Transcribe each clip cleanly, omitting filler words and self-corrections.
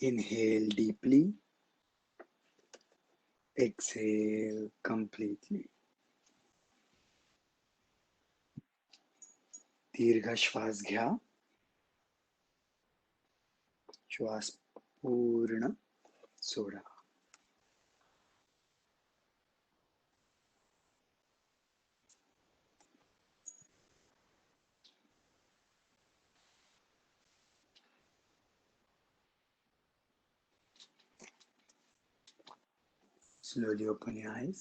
Inhale deeply. Exhale completely. दीर्घ श्वास घ्या. श्वास पूर्ण सोडा. Slowly open your eyes.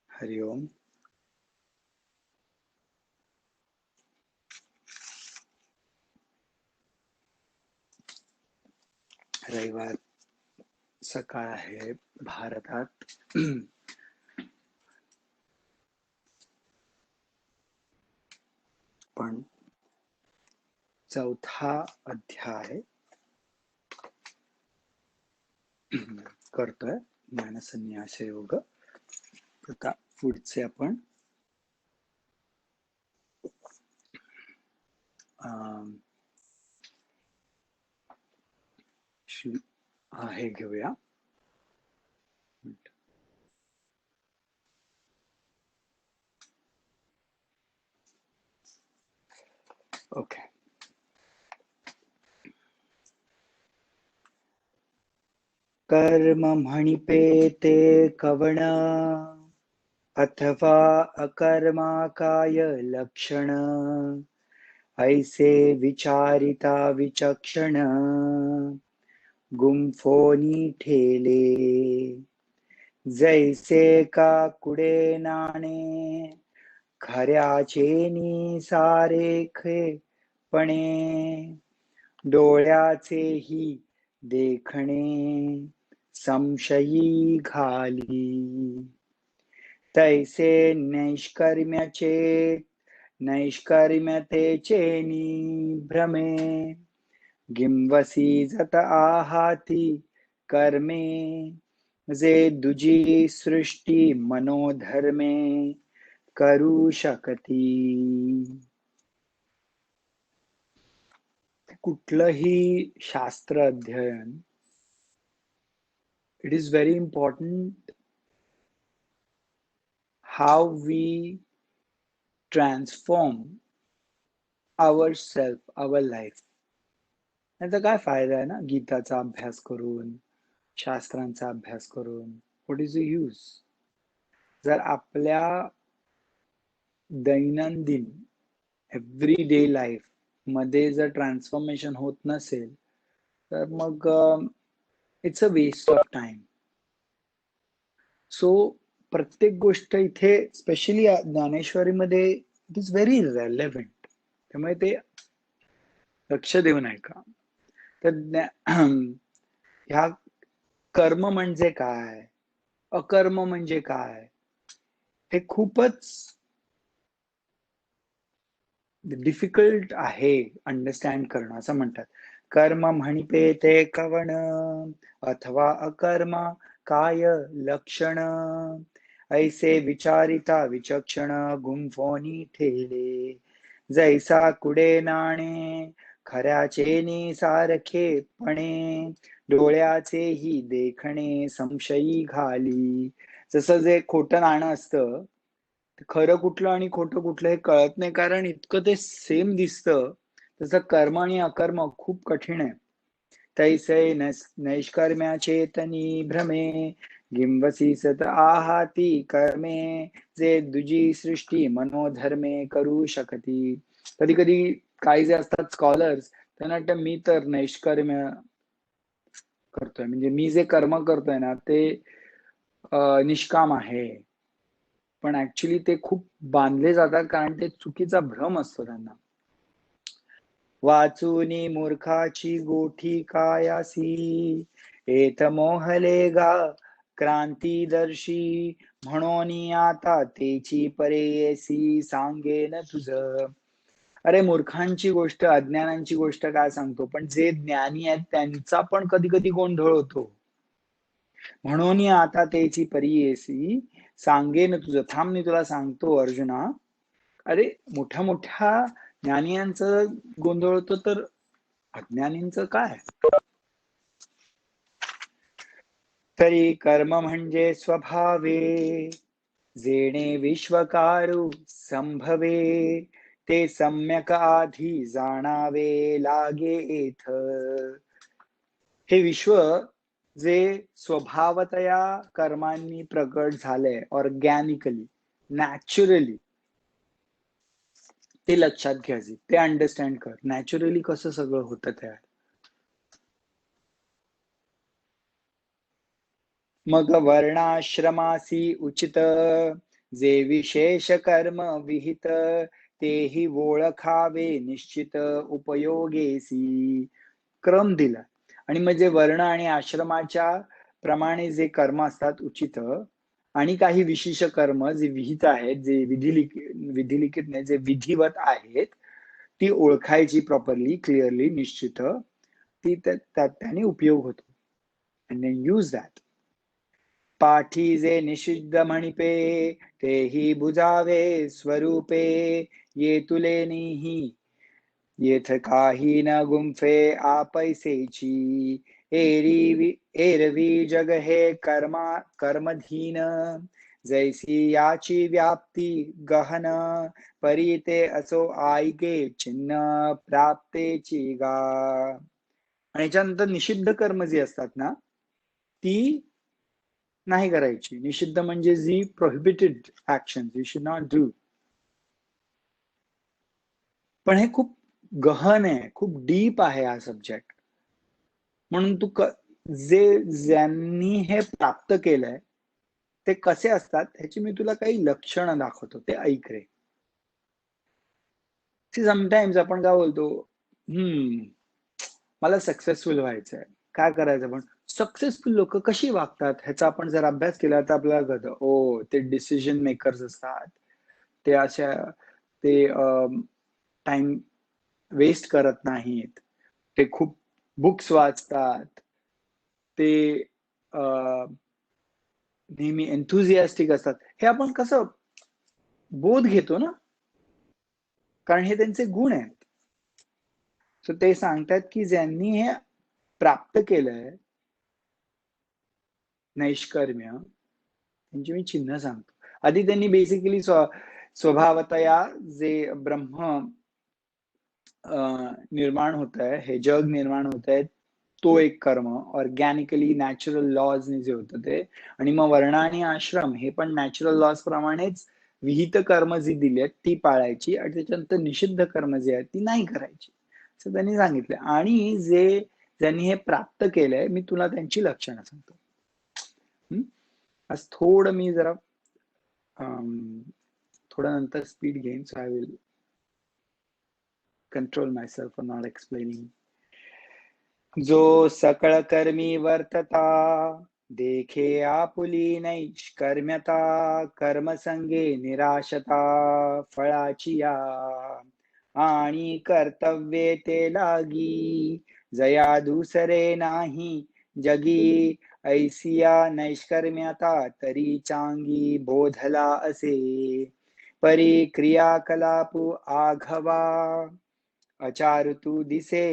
Hari ओम. रविवार सकाळ आहे भारतात. पण चौथा अध्याय करतोय ज्ञानसन्यास योग. आता पुढचे आपण हे घेऊया. ओके. कर्म म्हणिपे ते कवण अथवा अकर्मा काय लक्षण ऐसे विचारिता विचक्षण गुंफोनी ठेले जैसे का कुडे नाणे खऱ्याचे नि सारेखे पणे डोळ्याचेही देखणे संशयी घाली तैसे नैष्कर्म्याचे नैष्कर्म्यतेचे नि भ्रमे गिंवसी जत आहाती कर्मे जे दुजी सृष्टी मनोधर्मे करू शकती. कुठलंही शास्त्र अध्ययन, it is very important how we transform ourselves, our life. याचा काय फायदा आहे ना गीताचा अभ्यास करून, शास्त्रांचा अभ्यास करून. व्हॉट इज द यूज जर आपल्या दैनंदिन एव्हरी डे लाईफ मध्ये जर ट्रान्सफॉर्मेशन होत नसेल तर मग it's a waste of time. So प्रत्येक गोष्ट इथे स्पेशली ज्ञानेश्वरीमध्ये इट इज व्हेरी रेलेव्हंट. त्यामुळे ते लक्ष देऊन ऐका. तर ह्या कर्म म्हणजे काय, अकर्म म्हणजे काय, हे खूपच डिफिकल्ट आहे अंडरस्टँड करणं. असं म्हणतात कर्म म्हणिपे ते कवण अथवा अकर्म काय लक्षण ऐसे विचारिता विचक्षण गुंफोनी ठेले जैसा कुडे नाणे खऱ्याचे नि सारखे पणे डोळ्याचेही देखणे संशयी घाली. जसं जे खोटं नाणं असतं, खरं कुठलं आणि खोटं कुठलं हे कळत नाही, कारण इतकं ते सेम दिसतं. तसं कर्म आणि अकर्म खूप कठीण आहे. तैसे नैष्कर्म्या चेतनी भ्रमे गिंवसी सत आहाती कर्मे जे दुजी सृष्टी मनोधर्मे करू शकती. कधी कधी काही जे असतात स्कॉलर्स त्यांना वाटतं मी तर नैष्कर्म्य करतोय, म्हणजे मी जे कर्म करतोय ना ते निष्काम आहे. पण ऍक्च्युली ते खूप बांधले जातात, कारण ते चुकीचा भ्रम असतो त्यांना. वाचूनी मूर्खाची गोठी कायासी एत मोहले गा क्रांतीदर्शी म्हणून आता तेची परेयसी सांगेन तुझ. अरे मूर्खांची गोष्ट, अज्ञानांची गोष्ट काय सांगतो, पण जे ज्ञानी आहेत त्यांचा पण कधी कधी गोंधळ होतो. म्हणून आता तेची परी येसी सांगेन तुझं. थांब मी तुला सांगतो अर्जुना. अरे मोठ्या मोठ्या ज्ञानियांचं गोंधळतो तर अज्ञानींचं काय. तरी कर्म म्हणजे स्वभावे जेणे विश्वकारू संभवे ते सम्यक आधी जाणावे लागे येथ. हे विश्व जे स्वभावतया कर्मांनी प्रकट झालंय ऑर्गॅनिकली नॅचरली ते लक्षात घ्यायचे, ते अंडरस्टँड कर. नॅचरली कसं सगळं होतं तयार. मग वर्णाश्रमासी उचित जे विशेष कर्म विहित तेही ओळखावे निश्चित उपयोगेसी. क्रम दिला आणि म्हणजे वर्ण आणि आश्रमाच्या प्रमाणे जे कर्म असतात उचित आणि काही विशेष कर्म जे विहित आहेत, जे विधिलिखित नाही, जे विधिवत आहेत, ती ओळखायची प्रॉपरली, क्लिअरली, निश्चित. ती त्याने उपयोग होतो. and then use that. पाठी जे निषिद्ध म्हणिपे तेही बुजावे स्वरूपे ये तुले निही येथ काही न गुंफे आपैसेची एरवी जग हे कर्मधीन जैसी याची व्याप्ती गहन परी ते असो आईके चिन्ह प्राप्तेची गा. आणि याच्यानंतर निषिद्ध कर्म जी असतात ना ती नाही करायची. निषिद्ध म्हणजे जी prohibited action you should not do. पण हे खूप गहन आहे, खूप डीप आहे हा सब्जेक्ट. म्हणून तू ज्यांनी हे प्राप्त केलंय ते कसे असतात ह्याची मी तुला काही लक्षणं दाखवतो, ते ऐक रे. समटाइम्स आपण काय बोलतो, मला सक्सेसफुल व्हायचंय, काय करायचं. पण सक्सेसफुल लोक कशी वागतात ह्याचा आपण जर अभ्यास केला तर आपल्याला कळतं, ओ ते डिसिजन मेकर्स असतात, ते अशा ते टाइम वेस्ट करत नाहीत, ते खूप बुक्स वाचतात, ते नेहमी एन्थुझियास्टिक असतात. हे आपण कसं बोध घेतो ना, कारण हे त्यांचे गुण आहेत. सो ते सांगतात की ज्यांनी हे प्राप्त केलंय नैष्कर्म्य, त्यांची मी चिन्ह सांगतो. आधी त्यांनी बेसिकली स्वभावतया जे ब्रह्म निर्माण होत आहे, हे जग निर्माण होत आहे, तो एक कर्म ऑर्गॅनिकली नॅचरल लॉजने जे होतं ते. आणि मग वर्ण आणि आश्रम हे पण नॅचरल लॉज प्रमाणेच विहित कर्म जी दिली आहेत ती पाळायची आणि त्याच्यानंतर निषिद्ध कर्म जी आहेत ती नाही करायची असं त्यांनी सांगितलं. आणि ज्यांनी हे प्राप्त केलंय मी तुला त्यांची लक्षणं सांगतो. आज थोडं मी जरा थोडं नंतर स्पीड घेईन, so I will control my self for not explaining. जो सकळ कर्मी वर्तता देखे आपुली नैष्कर्म्यता कर्मसंगे निराशता फळाची या आणि कर्तव्ये ते लागी जया दुसरे नाही जगी ऐसिया नैष्कर्म्यता तरी चांगी बोधला असे परी क्रियाकलापू आघवा अचारुतू दिसे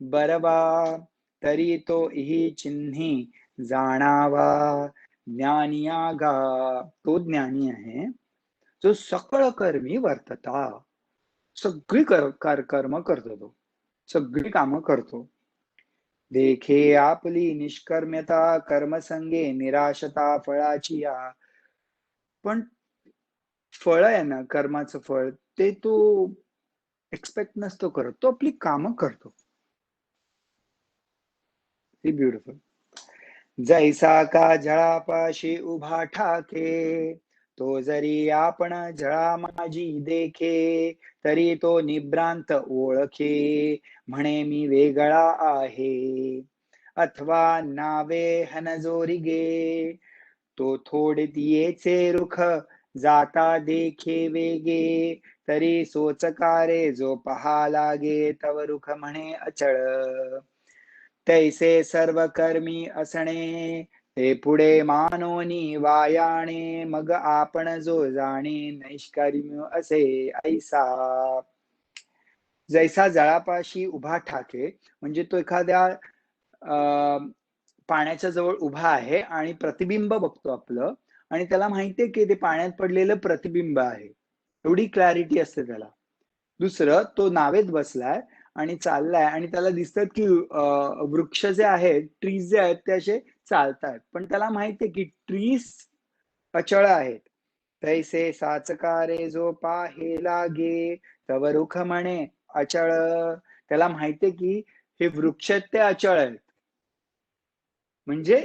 बरवा तरी तो ही चिन्ही जाणावा ज्ञानिया गा. तो ज्ञानी आहे जो सकळ कर्मी वर्तता, सगळी कर्म करतो, तो सगळी कामं करतो. देखे आपली निष्कर्म्यता कर्मसंगे निराशता फळाची या. पण फळ आहे ना कर्माचं फळ ते तो एक्सपेक्ट नसतो करत, तो आपली कामं करतो. ब्युटिफुल. जैसा का झळापाशी उभा ठाके तो जरी आपण झळा माझी देखे तरी तो निभ्रांत ओळखे म्हणे मी वेगळा आहे अथवा नावे हनजोरी गे तो थोडे दियेचे रुख जाता देखे वेगे तरी सोचकारे जो पहा लागे तव रुख म्हणे अचळ तैसे सर्व कर्मी असणे ते पुढे मानोनी वायाणे मग आपण जो जाणे नैष्कर्म्य असे ऐसा. जैसा जळापाशी उभा ठाके म्हणजे तो एखाद्या पाण्याच्या जवळ उभा आहे आणि प्रतिबिंब बघतो आपलं आणि त्याला माहितीये की ते पाण्यात पडलेलं प्रतिबिंब आहे. एवढी क्लॅरिटी असते त्याला. दुसरं तो नावेत बसलाय आणि चाललाय आणि त्याला दिसतं की वृक्ष जे आहेत, ट्रीज जे आहेत ते असे चालतायत. पण त्याला माहितीये की ट्रीज अचळ आहेत. तैसे साचकारे जो पाहे लागे तव रुख म्हणे अचळ. त्याला माहितीये की हे वृक्ष ते अचळ आहेत. म्हणजे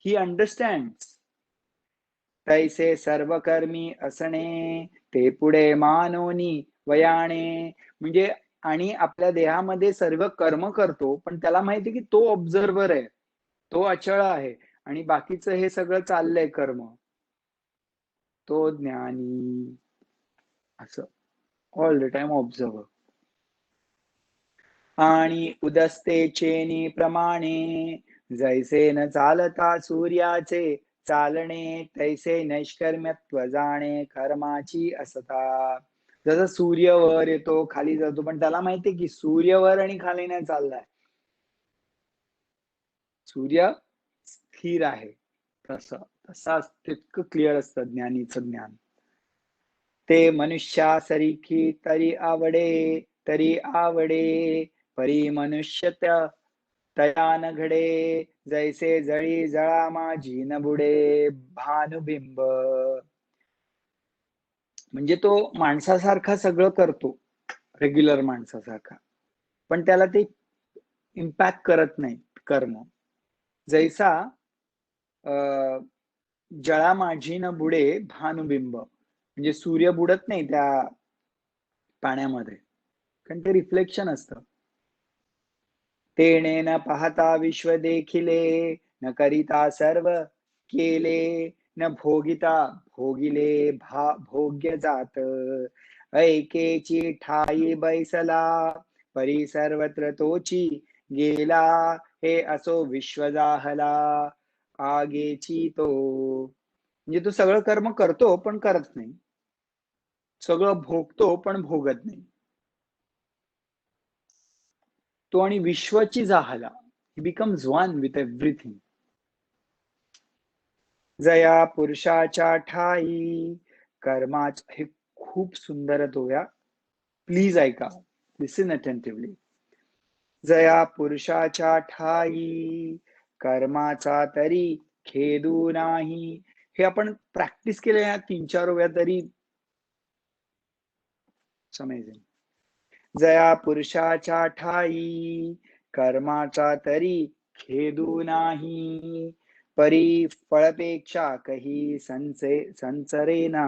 ही अंडरस्टँड्स. तैसे सर्व कर्मी असणे ते पुढे मानोनी वयाणे. म्हणजे आणि आपल्या देहामध्ये सर्व कर्म करतो पण त्याला माहिती की तो ऑब्झर्वर आहे, तो अचळ आहे आणि बाकीचं हे सगळं चाललंय कर्म. तो ज्ञानी असं ऑल द टाइम ऑब्झर्वर. आणि उदस्ते चेनी प्रमाणे जैसे न चालता सूर्याचे चालणे तैसे नैष्कर्म्यत्व जाणे कर्माची असता. जसं सूर्य वर येतो खाली जातो पण त्याला माहितीये की सूर्य वर आणि खाली नाही चाललाय. सूर्य स्थिर आहे. तसं तसा तितकं क्लिअर असतं ज्ञानीचं ज्ञान. ते मनुष्यासारखी तरी आवडे परी मनुष्य तया न घडे जैसे जळी जळा माझी न बुडे भानुबिंब. म्हणजे तो माणसासारखा सगळं करतो, रेग्युलर माणसासारखा, पण त्याला ते इम्पॅक्ट करत नाही कर्म. जैसा जळा माझी न बुडे भानुबिंब म्हणजे सूर्य बुडत नाही त्या पाण्यामध्ये कारण ते रिफ्लेक्शन असतं. तेणे न पाहता विश्व देखिले न करिता सर्व केले न भोगिता भोगिले भोग्य जात ऐकेची ठाई बैसला परी सर्वत्र तोची गेला हे असो विश्व जाहला आगेची तो. म्हणजे तो सगळं कर्म करतो पण करत नाही, सगळं भोगतो पण भोगत नाही. तो आणि विश्वाची जाहला. He becomes one with everything. जया पुरुषाच्या ठाई कर्माच. हे खूप सुंदर तोया, प्लीज ऐका, लिसन अटेंटिव्हली. जया पुरुषाच्या ठाई कर्माचा तरी खेदू नाही. हे आपण प्रॅक्टिस केलं या 3-4 वेळा तरी समजेल. जया पुरुषाच्या ठाई कर्माचा तरी खेदू नाही परी फळपेक्षा कही संचरेना.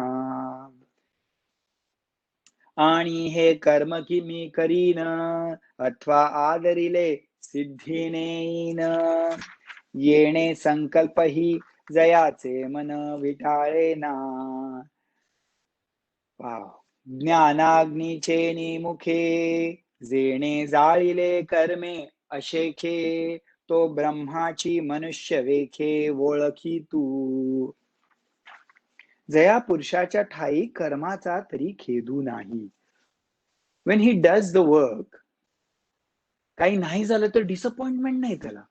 आणि हे कर्म की मी करीन अथवा आदरिले सिद्धी नेईन येणे संकल्प ही जयाचे मन विटाळेना. ज्ञानाग्नीचे निमुखे जेणे जाळिले कर्मे अशेखे तो ब्रह्माची मनुष्य वेखे ओळखी तू. जया पुरुषाच्या ठाई कर्माचा तरी खेदू नाही. when he does the work, काही नाही झालं तर डिसअपॉइंटमेंट नाही त्याला.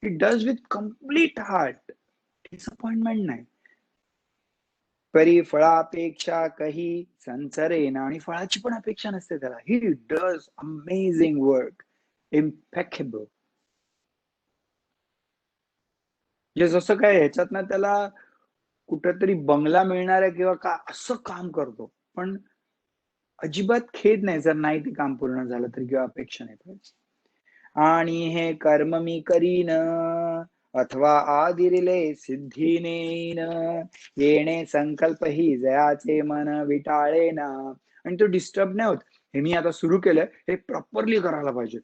he does with complete heart, disappointment नाही. परी फळापेक्षा काही संचरेना. आणि फळाची पण अपेक्षा नसते त्याला. He does amazing work, impeccable. जसं काय ह्याच्यात ना त्याला कुठेतरी बंगला मिळणार आहे किंवा का असं काम करतो पण अजिबात खेद नाही जर नाही ते काम पूर्ण झालं तर किंवा अपेक्षा नाही पाहिजे. आणि हे कर्म मी करीन अथवा आदिरिले सिद्धी नेईन येणे संकल्प ही जयाचे मन विटाळेना. आणि तो डिस्टर्ब नाही होत. हे मी आता सुरू केलंय हे प्रॉपरली करायला पाहिजे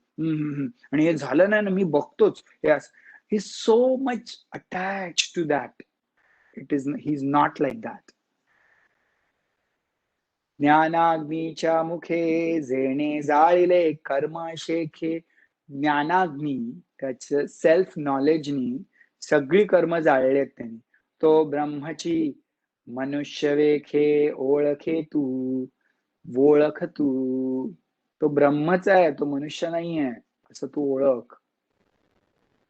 आणि हे झालं नाही ना मी बघतोच हे he so much attach to that. He is not like that. ज्ञानाग्नीच्या मुखे जेणे जाळिले कर्म शेखे. ज्ञानाग्नी त्याच्या सेल्फ नॉलेजनी सगळी कर्म जाळली आहेत त्यांनी. तो ब्रह्मची मनुष्य वेखे ओळखे तू, ओळख तू. तो ब्रह्मच आहे, तो मनुष्य नाहीये, असं तू ओळख.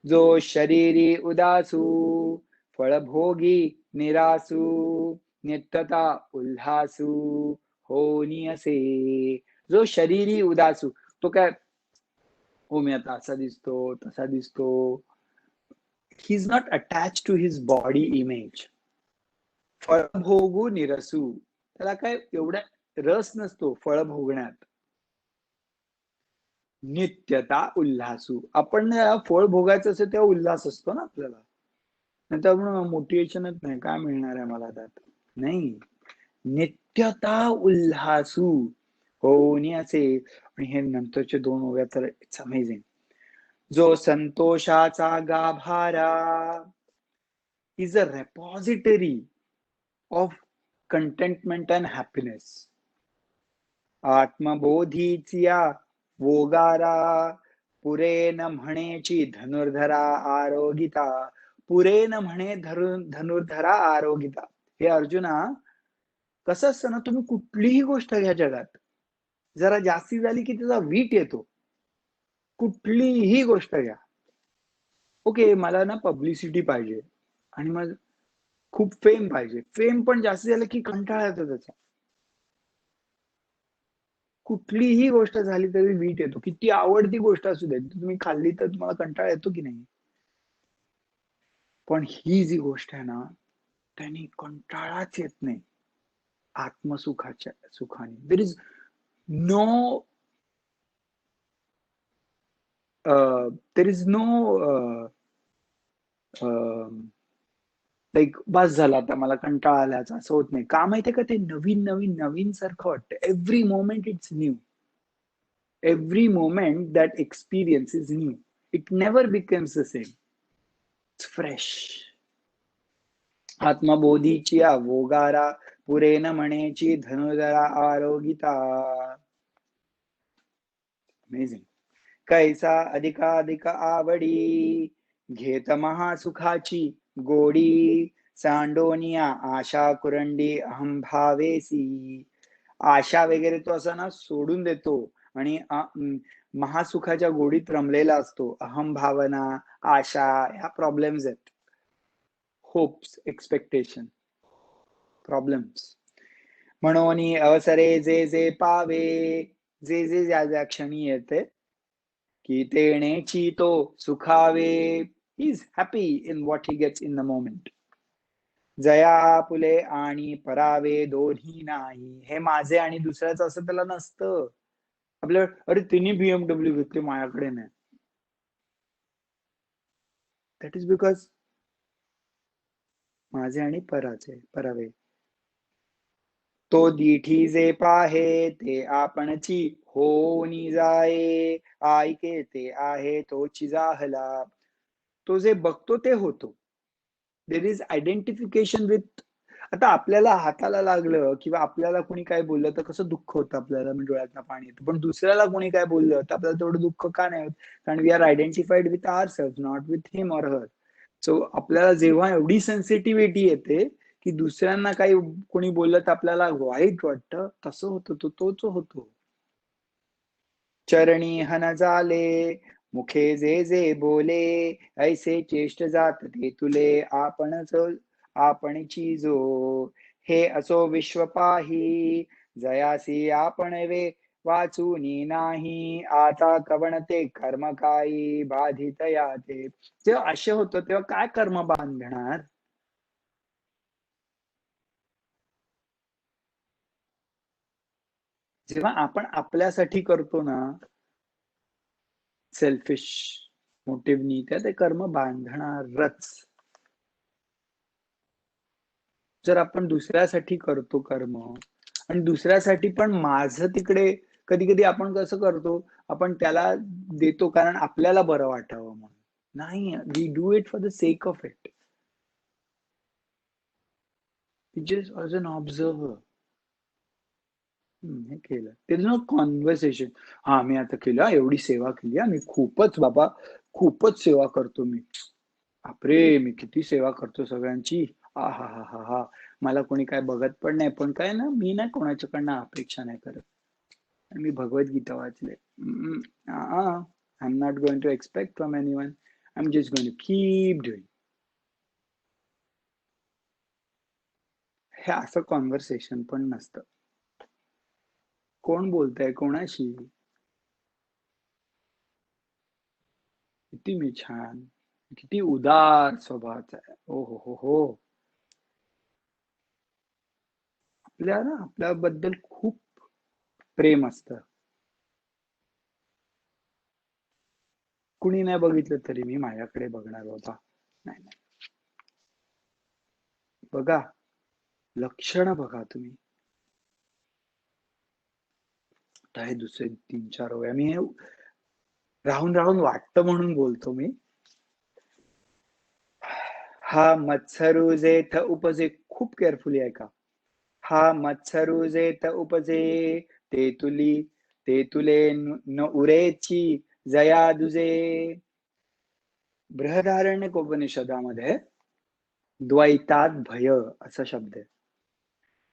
जो शरीरी उदासू, फळभोगी निरासू, नित्यता उल्हासू होनी असे. जो शरीरी उदासू, तो काय, हो मी आता असा दिसतो, तसा दिसतो. He is not attach to his body image. फळभोगू निरसू, त्याला काय एवढा रस नसतो फळ भोगण्यात. नित्यता उल्हासू, आपण फळ भोगायचं असेल तेव्हा उल्हास असतो ना आपल्याला. नंतर मोटिवेशनच नाही, काय मिळणार आहे मला त्यात, नाही. नित्यता उल्हासू होनी असे. आणि हे नंतरचे 2 ओव्या तर इट्स अमेझिंग. जो संतोषाचा गाभारा is a repository of contentment and happiness. आत्मबोधीचिया वोगारा, पुरे न म्हणेची धनुर्धरा आरोगिता. पुरे न म्हणे धनुर्धरा आरोगिता. हे अर्जुना, कसं असतं ना, तुम्ही कुठलीही गोष्ट घ्या जगात, जरा जास्ती झाली की त्याचा वीट येतो. कुठलीही गोष्ट घ्या. ओके, मला ना पब्लिसिटी पाहिजे आणि मग खूप फेम पाहिजे. फेम पण जास्त झालं की कंटाळा येतो त्याचा. कुठलीही गोष्ट झाली तरी वीट येतो. किती आवडती गोष्ट असू दे, तुम्ही खाल्ली तर तुम्हाला कंटाळा येतो की नाही. पण ही जी गोष्ट आहे ना, त्याने कंटाळाच येत नाही. आत्मसुखाच्या सुखाने there is no there is no like बस झाला आता मला कंटाळा आल्याचा, असं होत नाही. का माहितीये का, ते नवीन नवीन नवीन सारखं वाटतं. Every moment it's new. Every moment that experience is new. It never becomes the same. It's fresh. आत्मबोधीची वोगारा, पुरे न म्हणेची धनुर्धरा आरोगिता. अमेझिंग. कैसा अधिकाधिक आवडी, घेत महासुखाची गोडी. सांडोनिया आशा कुरंडी अहम भावेसी. आशा वगैरे तो असा ना सोडून देतो आणि महासुखाच्या गोडीत रमलेला असतो. अहम भावना, आशा, ह्या प्रॉब्लेम्स आहेत. Hopes, expectation, problems. म्हणून अवसरे जे जे पावे, जे जे ज्या ज्या क्षणी येते की तेणेची तो सुखावे. He is happy in what he gets in the moment. जया पुले आणि परावे दोन्ही नाही. हे माझे आणि दुसऱ्याचं असं त्याला नसतं. आपल्या अरे तिने BMW घेतली, माझ्याकडे नाही. दॅट इज बिकॉज माझे आणि परावे. तो दिठी जे पाहे ते आपणची होनी जाये. ऐके ते आहे तोची जाहला. तो जे बघतो ते होतो. There is identification with. आता आपल्याला हाताला लागलं किंवा आपल्याला कोणी काय बोललं तर कसं दुःख होतं आपल्याला, म्हणजे डोळ्यातनं पाणी येतं. पण दुसऱ्याला कोणी काय बोललं तर आपल्याला तेवढं दुःख का नाही होत? कारण we are identified with our self, not with him or her. So आपल्याला जेव्हा एवढी सेन्सिटिव्हिटी येते की दुसऱ्यांना काही कोणी बोललं तर आपल्याला वाईट वाटतं, तसं होतं, तो तोच होतो. चरणी हन झाले, मुखे जे जे बोले, ऐसे चेष्ट जात ते तुले आपणची जो. हे असो विश्व पाही, जयासी आपण वे वाचूनी नाही. आता कवण ते कर्म काही बाधित याते. जेव्हा असे होतं तेव्हा काय कर्म बांधणार. जेव्हा आपण आपल्यासाठी करतो ना, सेल्फिश मोटिव्हनी, त्या ते कर्म बांधणारच. जर आपण दुसऱ्यासाठी करतो कर्म, आणि दुसऱ्यासाठी पण माझं तिकडे, कधी कधी आपण कसं करतो, आपण त्याला देतो कारण आपल्याला बरं वाटावं म्हणून. नाही, we do it for the sake of it. Just as an observer. हे केलं, देयर इज नो कॉन्व्हर्सेशन. हा मी आता केलं, एवढी सेवा केली, मी खूपच बाबा, खूपच सेवा करतो मी. बापरे! मी किती सेवा करतो सगळ्यांची. आहाहाहा! मला कोणी काय बघत पण नाही. पण काय ना, मी ना कोणाच्याकडनं अपेक्षा नाही करत. मी भगवद्गीता वाचली. I am not going to expect from anyone. I am just going to keep doing. हे असं कन्व्हर्सेशन पण नसतं. कोण बोलतंय कोणाशी? किती मी छान, किती उदार स्वभावाचा आहे. ओ हो, हो, हो. आपल्या ना आपल्याबद्दल खूप प्रेम असतं. कुणी नाही बघितलं तरी मी माझ्याकडे बघणार बाबा. नाही, नाही. बघा, लक्षणं बघा तुम्ही. आता हे दुसरे 3-4 ओव्या मी राहून वाटतं म्हणून बोलतो मी. हा मत्सरू जेथ उपजे, खूप केअरफुली ऐका. हा मत्सरू जेथ उपजे, ते तुले न उरेची जया दुजे. बृहदारण्यकोपनिषदामध्ये द्वैतात भय असा शब्द आहे.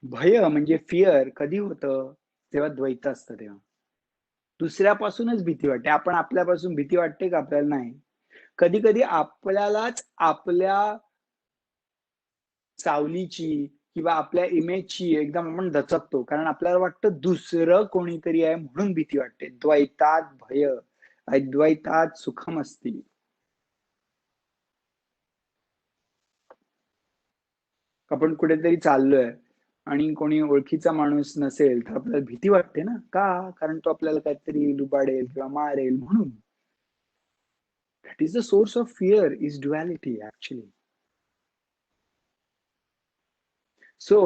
भय म्हणजे फिअर कधी होतं? तेव्हा द्वैत असतं तेव्हा. दुसऱ्यापासूनच भीती वाटते. आपण आपल्यापासून भीती वाटते का आपल्याला? नाही. कधी-कधी आपल्यालाच आपल्या सावलीची किंवा आपल्या इमेजची एकदम आपण दचकतो. कारण आपल्याला वाटतं दुसरं कोणीतरी आहे म्हणून भीती वाटते. द्वैतात भय, अद्वैतात सुखमस्ती. आपण कुठेतरी चाललोय आणि कोणी ओळखीचा माणूस नसेल, तर आपल्याला भीती वाटते ना? का? कारण तो आपल्याला काहीतरी लुबाडेल किंवा मारेल म्हणून. That is the source of fear is duality actually. So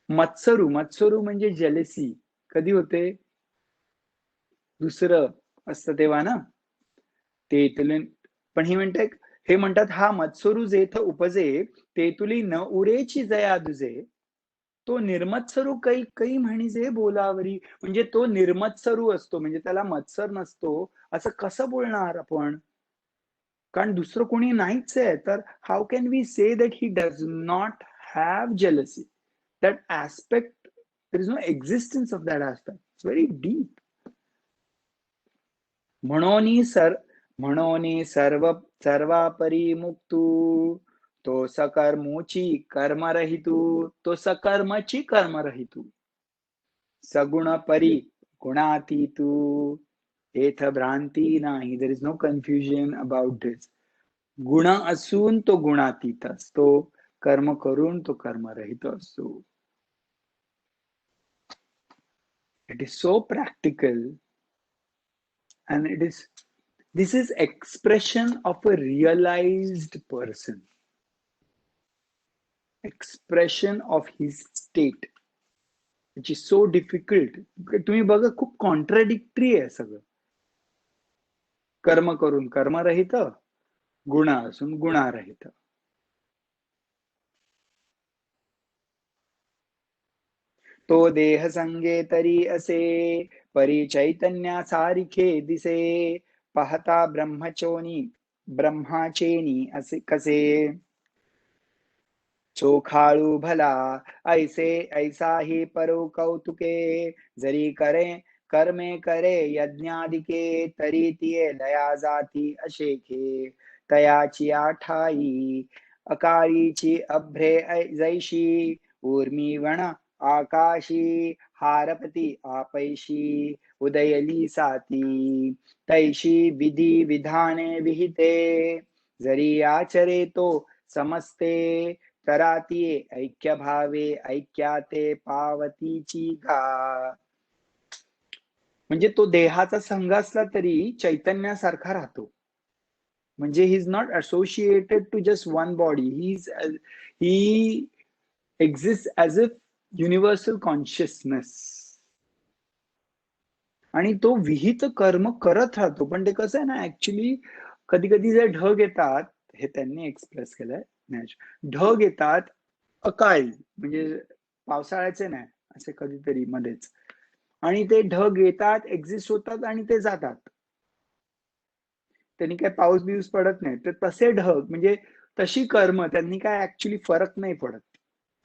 मत्सरू म्हणजे जेलसी. कधी होते? दुसरं असतं तेव्हा ना? ते तुले पण हे म्हणतात, "हा मत्सरू जेथ उपजे, तेथुली न उरेची जया दुजे." तो निर्मत्सरू कै म्हणीजे बोलावरी. म्हणजे तो निर्मत्सरू असतो, म्हणजे त्याला मत्सर नसतो, असं कसं बोलणार आपण? कारण दुसरं कोणी नाहीच आहे. तर how can we say that he does not have jealousy? That aspect, there is no existence of that aspect. It's very deep. म्हणोनी सर म्हणोनी सर्वापरी मुक्तू, तो सकर्मोची कर्मरहितू, तो सकर्मची कर्मरहितू. सगुण परी गुणातीतू, येथ भ्रांती नाही. There is no confusion about this. गुण असून तो गुणातीत असतो, कर्म करून तो कर्मरहित असतो. It is so practical and this is expression of a realized person, expression of his state, which is so difficult. तुम्ही बघा, खूप कॉन्ट्राडिक्टरी आहे सगळं. कर्म करून कर्मरहित, गुण असून गुणारहित. तो देह संगे तरी असे, परी चैतन्या सारिखे दिसे, पाहता ब्रह्माचेनी असे कसे. चोखाळू भला ऐसा ही परो कौतुके, जरी कर्मे करे यज्ञादिके, तरी तिये लया जाती अशेखे. तयाची आठाई अकाळीची अभ्रे जैशी, ऊर्मी वण आकाशी, हारपती आपैशी उदयली साती. तैशी विधी विधाने विहिते, जरी आचरे तो समजते, तरातीये ऐक्य भावे ऐक्याते पावतीची गा. म्हणजे तो देहाचा संघ असला तरी चैतन्यासारखा राहतो. म्हणजे he is not associated to just one body. He exist as a universal consciousness. आणि तो विहित कर्म करत राहतो. पण ते कसं आहे ना, ऍक्च्युली कधी कधी जे ढग येतात, हे त्यांनी एक्सप्रेस केलंय, ढग येतात अकाळी, म्हणजे पावसाळ्याचे नाही, असे कधीतरी मध्येच. आणि ते ढग येतात, एक्झिस्ट होतात आणि ते जातात. त्यांनी काय पाऊस बिऊस पडत नाही, तर तसे ढग म्हणजे तशी कर्म त्यांनी काय ऍक्च्युली फरक नाही पडत.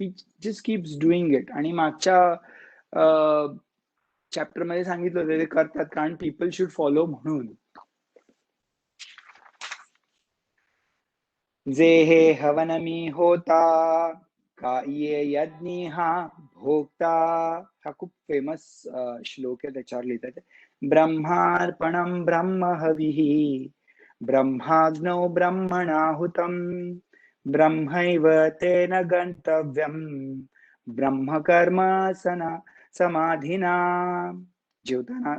ही जस्ट कीप्स डुईंग इट. आणि मागच्या चॅप्टर मध्ये सांगितलं होतं ते करतात कारण पीपल शुड फॉलो म्हणून. जे हे हवन मी होता, का ये यज्ञ हा भोगता. हा खूप फेमस श्लोक आहे, त्याच्यावर लिहितात ब्रह्मार्पणम ब्रह्म हविः ब्रह्माग्नौ ब्रह्मणाहुतं ब्रह्मैव तेन गंतव्यम ब्रह्मकर्म समाधिना. जेवताना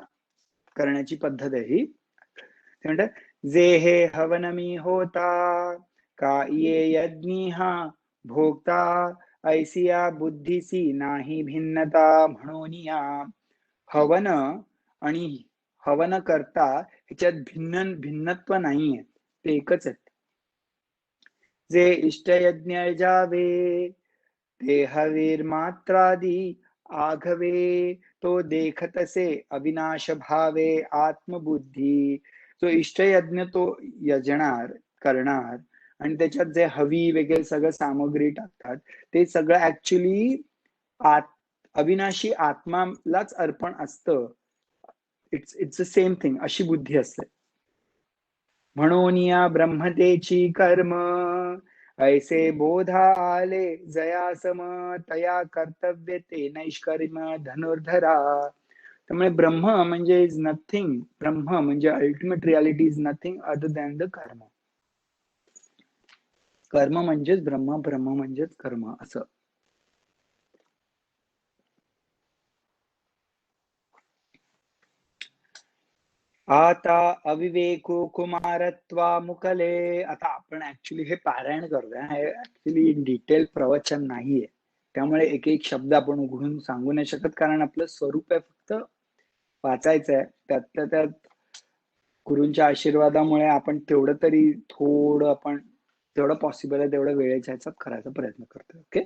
करण्याची पद्धत आहे ही. ते म्हणतात जे हे हवन मी होता, का ये यज्ञ हा भोगता, ऐसिया बुद्धीसी नाही भिन्नता. म्हणून या हवन आणि हवन करता ह्याच्यात भिन्नत्व नाहीये, ते एकच आहेत. जे इष्टयज्ञ जावे ते हवीर मात्रादी आघवे, तो देखतसे अविनाश भावे आत्मबुद्धी. जो इष्टयज्ञ तो यजणार करणार आणि त्याच्यात जे हवी वगैरे सगळं सामग्री टाकतात, ते सगळं ऍक्च्युली अविनाशी आत्मालाच अर्पण असतं. इट्स द सेम थिंग, अशी बुद्धी असते. म्हणून या ब्रह्मतेची कर्म ऐसे बोधा आले जया सम, तया कर्तव्य ते नैष्कर्म धनुर्धरा. त्यामुळे ब्रह्म म्हणजे इज नथिंग, ब्रह्म म्हणजे ultimate reality is nothing other than the कर्म. कर्म म्हणजेच ब्रह्म, ब्रह्म म्हणजेच कर्म असं. आता अविवेको कुमारत्वा मुकले. आता आपण ऍक्च्युली हे पारायण करतोय, हे ऍक्च्युली डिटेल प्रवचन नाहीये, त्यामुळे एक एक शब्द आपण उघडून सांगू नाही शकत, कारण आपलं स्वरूप आहे फक्त वाचायचं आहे. त्यातल्या त्यात गुरूंच्या आशीर्वादामुळे आपण तेवढं तरी थोडं आपण जेवढं पॉसिबल आहे तेवढं वेळेच्या ह्याच्यात करायचा प्रयत्न करतोय. ओके.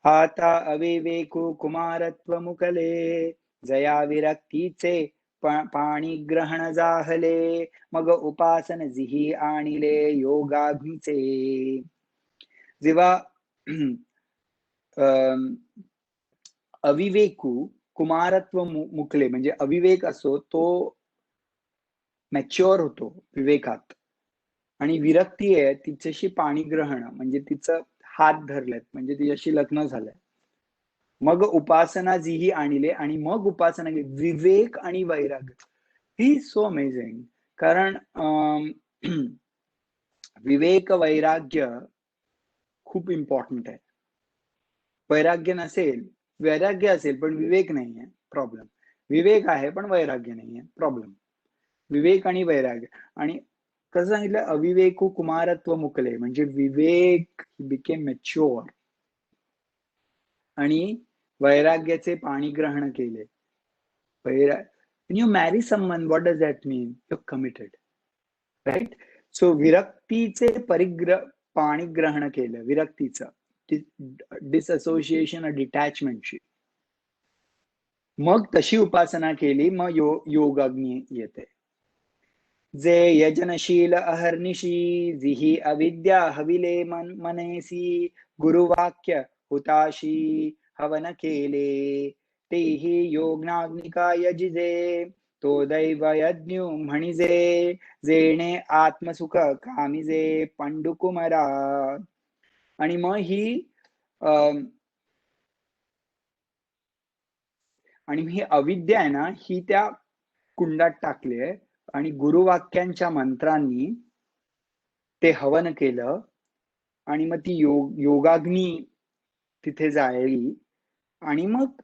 आता अविवेको कुमारत्व मुकले, जया विरक्तीचे पाणी ग्रहण जाहले, मग उपासन जिही आणिले योगाग्नीचे. जेव्हा अविवेकू कुमारत्व मुकले म्हणजे अविवेक असो तो मॅच्युअर होतो विवेकात, आणि विरक्ती आहे तिच्याशी पाणी ग्रहण म्हणजे तिचं हात धरलेत म्हणजे तिच्याशी लग्न झालंय. मग उपासना जीही आणले, आणि मग उपासना विवेक आणि वैराग्य. ही सो अमेझिंग, कारण विवेक वैराग्य खूप इम्पॉर्टंट आहे. वैराग्य नसेल, वैराग्य असेल पण विवेक नाहीये, प्रॉब्लेम. विवेक आहे पण वैराग्य नाहीये, प्रॉब्लेम. विवेक आणि वैराग्य. आणि कसं सांगितलं, अविवेकू कुमारत्व मुकले म्हणजे विवेक बिकेम मॅच्युअर, आणि वैराग्याचे पाणी ग्रहण केले. When you marry someone, what does that mean? You're committed, right? So विरक्तीचे पाणी ग्रहण केलं, विरक्तीचं डिसअसोसिएशन डिटॅचमेंटची. मग तशी उपासना केली, मग योगाग्नी येते. जे यजनशील अहर्निशी, जिही अविद्या हविले मनेसी, गुरुवाक्य हुताशी हवन केले, तेही योगनाग्निका यजिजे, तो दैव यज्ञ म्हणिजे, जेणे आत्मसुख कामिजे पंडुकुमरा. आणि मग ही अविद्या आहे ना, ही त्या कुंडात टाकली आहे, आणि गुरुवाक्यांच्या मंत्रांनी ते हवन केलं, आणि मग ती योगाग्नी तिथे जाळली, आणि मग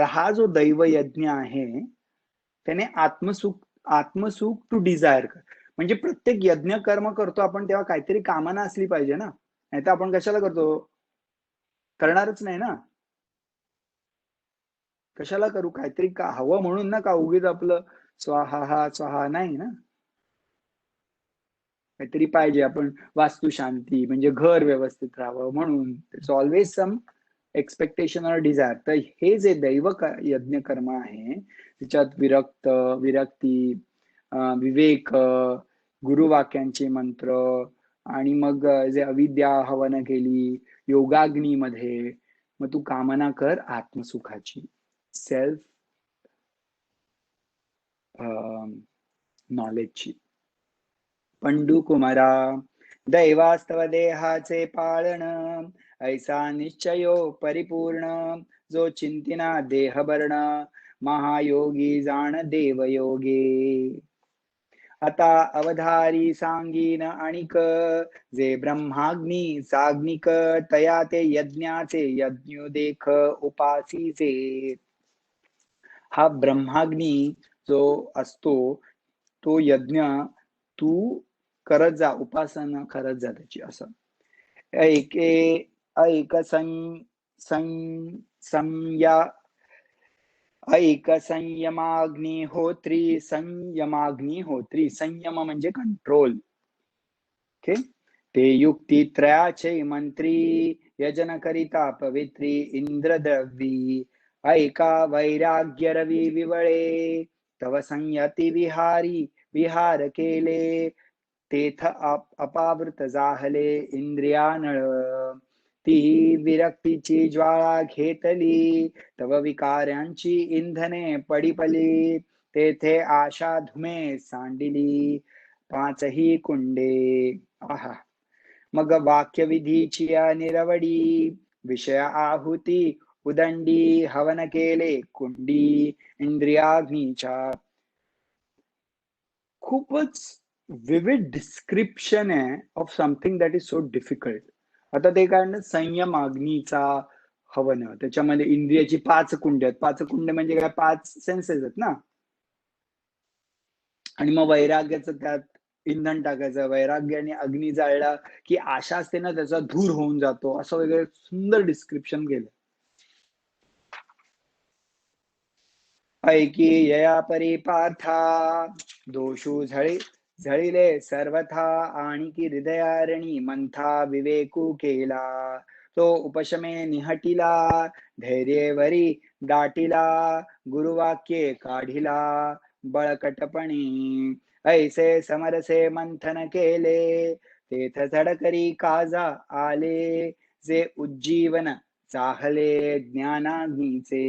हा जो दैव यज्ञ आहे त्याने आत्मसुख टू डिझायर कर. म्हणजे प्रत्येक यज्ञ कर्म करतो आपण तेव्हा काहीतरी कामना असली पाहिजे ना, नाही तर आपण कशाला करतो, करणारच नाही ना. कशाला करू, काहीतरी का हवं म्हणून ना, का उगीच आपलं स्वाहा हा स्वाहा नाही ना, काहीतरी पाहिजे. आपण वास्तू शांती म्हणजे घर व्यवस्थित राहावं म्हणून, इट्स ऑलवेज सम एक्सपेक्टेशन और डिझायर. तर हे जे दैव यज्ञ कर्म आहे त्याच्यात विरक्ती विवेक, गुरुवाक्यांचे मंत्र आणि मग जे अविद्या हवन केली योगाग्नीमध्ये, मग तू कामना कर आत्मसुखाची, सेल्फ नॉलेजची. पंडू कुमारा, दैवास्तव देहाचे पाळण, ऐसा निश्चयो परिपूर्ण, जो चिंतिना देहबर्ण, महायोगी जाण देवयोगे. आता अवधारी सांगीन आणिक, जे ब्रह्माग्नी साग्निक, तया ते यज्ञाचे यज्ञोदेख उपासीचे. हा ब्रह्माग्नी जो असतो तो यज्ञ तू करत जा, उपासना करत जा त्याची. असं ऐके ऐक संया ऐक संयमाग्निहोत्री, संयमाग्निहोत्री, संयम म्हणजे कंट्रोल. ओके, ते युक्ती त्रयाचे मंत्री, यजन करिता पवित्री इंद्रद्रवी. ऐका वैराग्य रवी विवळे, तव संयती विहारी विहार केले, तेथ अपावृत जाहले इंद्रियानळ. ती विरक्तीची ज्वाळा घेतली, तव विकारांची इंधने पडिपली, तेथे आशा धुमे सांडिली पाचही कुंडे. आहा. मग वाक्यविधीची निरवडी, विषय आहुती उदंडी, हवन केले कुंडी इंद्रियाग्नीच्या. खूपच विविड डिस्क्रिप्शन आहे of something that is so difficult. आता ते काय, संयम अग्नीचा हवन, त्याच्यामध्ये इंद्रियाची 5 कुंड आहेत. 5 कुंड म्हणजे काय, 5 सेन्सेस आहेत ना. आणि मग वैराग्याचं त्यात इंधन टाकायचं, वैराग्याने अग्नी जाळला की आशा असते ना त्याचा धूर होऊन जातो, असं वगैरे सुंदर डिस्क्रिप्शन केलं. ऐकी यया परिपार्था, दोषू झळिले सर्वथा, आणि की हृदयारणी मंथा विवेकू केला, तो उपशमे निहटिला, धैर्यवरी दाटिला, गुरुवाक्ये काढिला बळकटपणी. ऐसे समरसे मंथन केले, तेथ झडकरी काजा आले, जे उज्जीवन चाहले ज्ञानाग्नीचे.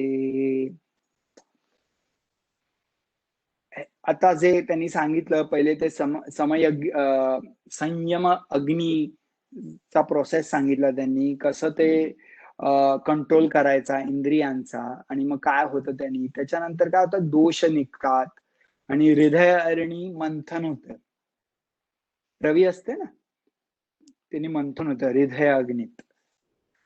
आता जे त्यांनी सांगितलं पहिले ते संयम अग्नीचा प्रोसेस सांगितला त्यांनी, कसं ते कंट्रोल करायचा इंद्रियांचा, आणि मग काय होतं त्यांनी. त्याच्यानंतर काय होतं, दोष निघतात आणि हृदय अरणी मंथन होतं. रवी असते ना, त्यांनी मंथन होतं हृदय अग्नीत,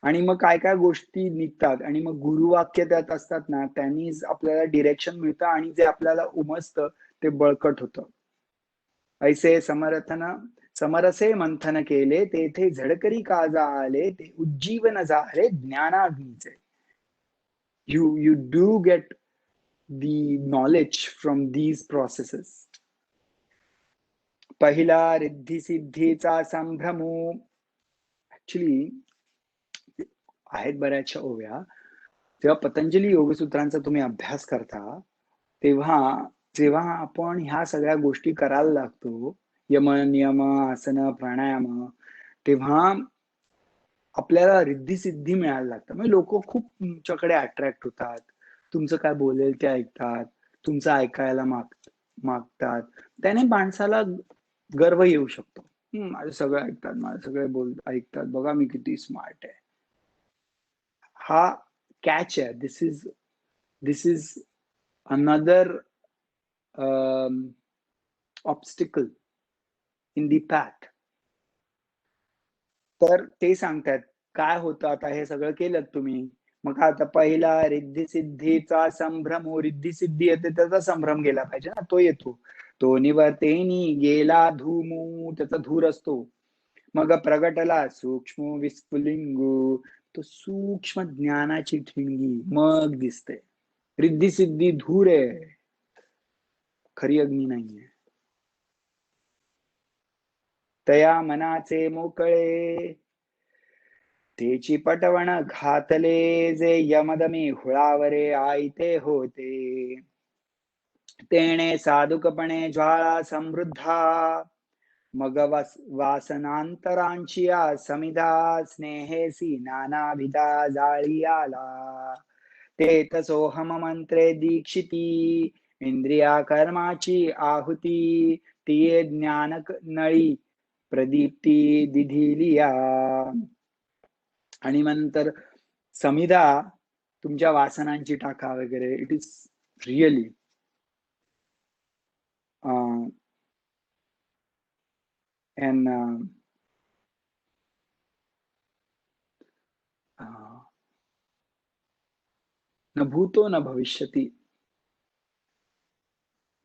आणि मग काय काय गोष्टी निघतात, आणि मग गुरुवाक्य त्यात असतात ना, त्यांनीच आपल्याला डिरेक्शन मिळतं, आणि जे आपल्याला उमजतं ते बळकट होतं. ऐसे समरसे मंथन केले, तेथे झडकरी काजा आले, ते उज्जीवन झाले ज्ञानाग्नीचे. You do get the knowledge from these processes. पहिला रिद्धी सिद्धीचा संभ्रमू. ऍक्च्युली आहेत बऱ्याचशा ओव्या. जेव्हा पतंजली योगसूत्रांचा तुम्ही अभ्यास करता, तेव्हा जेव्हा आपण ह्या सगळ्या गोष्टी करायला लागतो, यम नियम आसन प्राणायाम, तेव्हा आपल्याला रिद्धी सिद्धी मिळायला लागतं. म्हणजे लोक खूप तुमच्याकडे अट्रॅक्ट होतात, तुमचं काय बोलेल ते ऐकतात, तुमचं ऐकायला मागतात. त्याने माणसाला गर्व येऊ शकतो. माझं सगळं ऐकतात, माझं सगळे ऐकतात, बघा मी किती स्मार्ट आहे. हा कॅच आहे. This is another obstacle in the path. तर ते सांगतात काय होतं. आता हे सगळं केलं तुम्ही, मग आता पहिला रिद्धी सिद्धीचा संभ्रम, रिद्धी सिद्धी येते त्याचा संभ्रम गेला पाहिजे ना, तो येतो. तो निवर्तेनी गेला धूमू, त्याचा धूर असतो. मग प्रगटला सूक्ष्म विस्फुलिंगू, तो सूक्ष्म ज्ञानाची ठिणगी मग दिसते. रिद्धी सिद्धी धूर आहे, खरी अग्नी नाहीये. तया मनाचे मोकळे, तेची पटवण घातले, जे यमदमी हुळावरे आयते होते. तेणे साधुकपणे ज्वाळा समृद्धा, मग वासनांतरांची या समिधा, स्नेहेसी नानाविधा जाळी आला. ते तसोहम मंत्रे दीक्षिती, इंद्रिया कर्माची आहुती, तिये ज्ञान नळी प्रदीप्ती दिधिलिया. आणि नंतर समिधा तुमच्या वासनांची टाका वगैरे. इट इज रिअली and न bhuto na bhavishyati.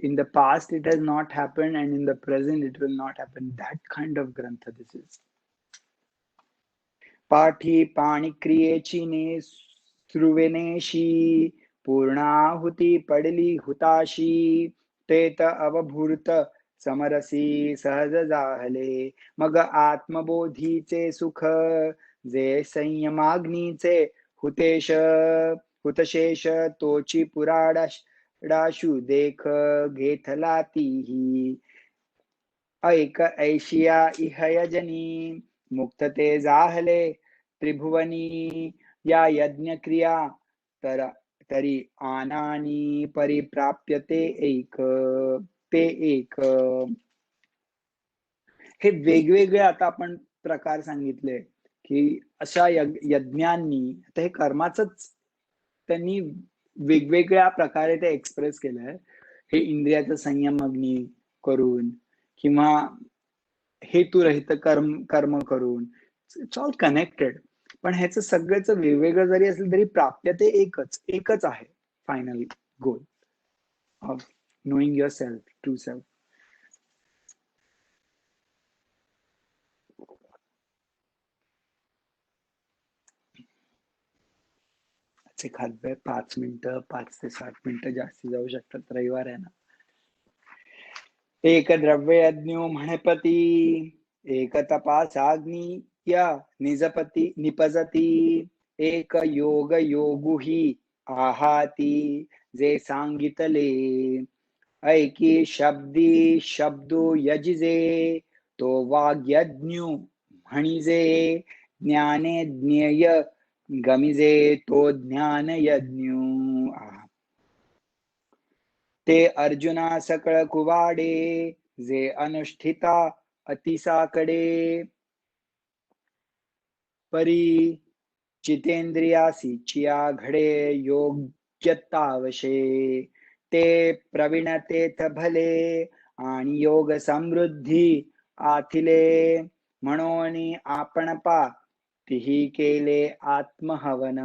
In the past it has not happened, and in the present it will not happen. That kind of grantha this is. पाठी पाणी क्रियेची ने स्रुवेनेशी, पूर्णाहुती पडली हुताशी, तेत अवभूत समरसी सहज जाहले. मग आत्मबोधीचे सुख, जे संयमाग्नीचे हुतेश हुतशेष, तोची पुराडाशू देख घेतला तीही. ऐक ऐशिया इहयजनी, मुक्तते जाहले त्रिभुवनी. या यज्ञक्रिया तरी आनानी परिप्राप्यते एक. ते एक. हे वेगवेगळे आता आपण प्रकार सांगितले की अशा यज्ञांनी, आता हे कर्माचंच त्यांनी वेगवेगळ्या प्रकारे ते एक्सप्रेस केलंय. हे इंद्रियाचं संयम अग्नी करून किंवा हेतुरहित कर्म करून, इट्स ऑल कनेक्टेड. पण ह्याचं सगळ्याच वेगवेगळं जरी असलं तरी प्राप्य ते एकच आहे. Finally goal of knowing your self, true self. एखाद 5 मिनिटं, 5 ते 7 मिनिटं जास्ती जाऊ शकतात. रविवार आहे ना. एक द्रव्य यज्ञो म्हणपती, एक तपासाग्नी या निजपती निपजती, एक योग योगुही आहाती, जे सांगितले. ऐकी शब्दी शब्दो यजिजे, तो वाग्यज्ञो म्हणिजे. ज्ञाने ज्ञेय गमिजे, तो ज्ञान यज्ञो. ते अर्जुना सकळ कुवाडे, जे अनुष्ठिता अतिसाकडे. परी चितेंद्रियासी चिया घडे, योग्यतावशे. ते प्रवीणतेत भले, आणि योग समृद्धी आथिले. म्हणून आपण तिही केले आत्महवन.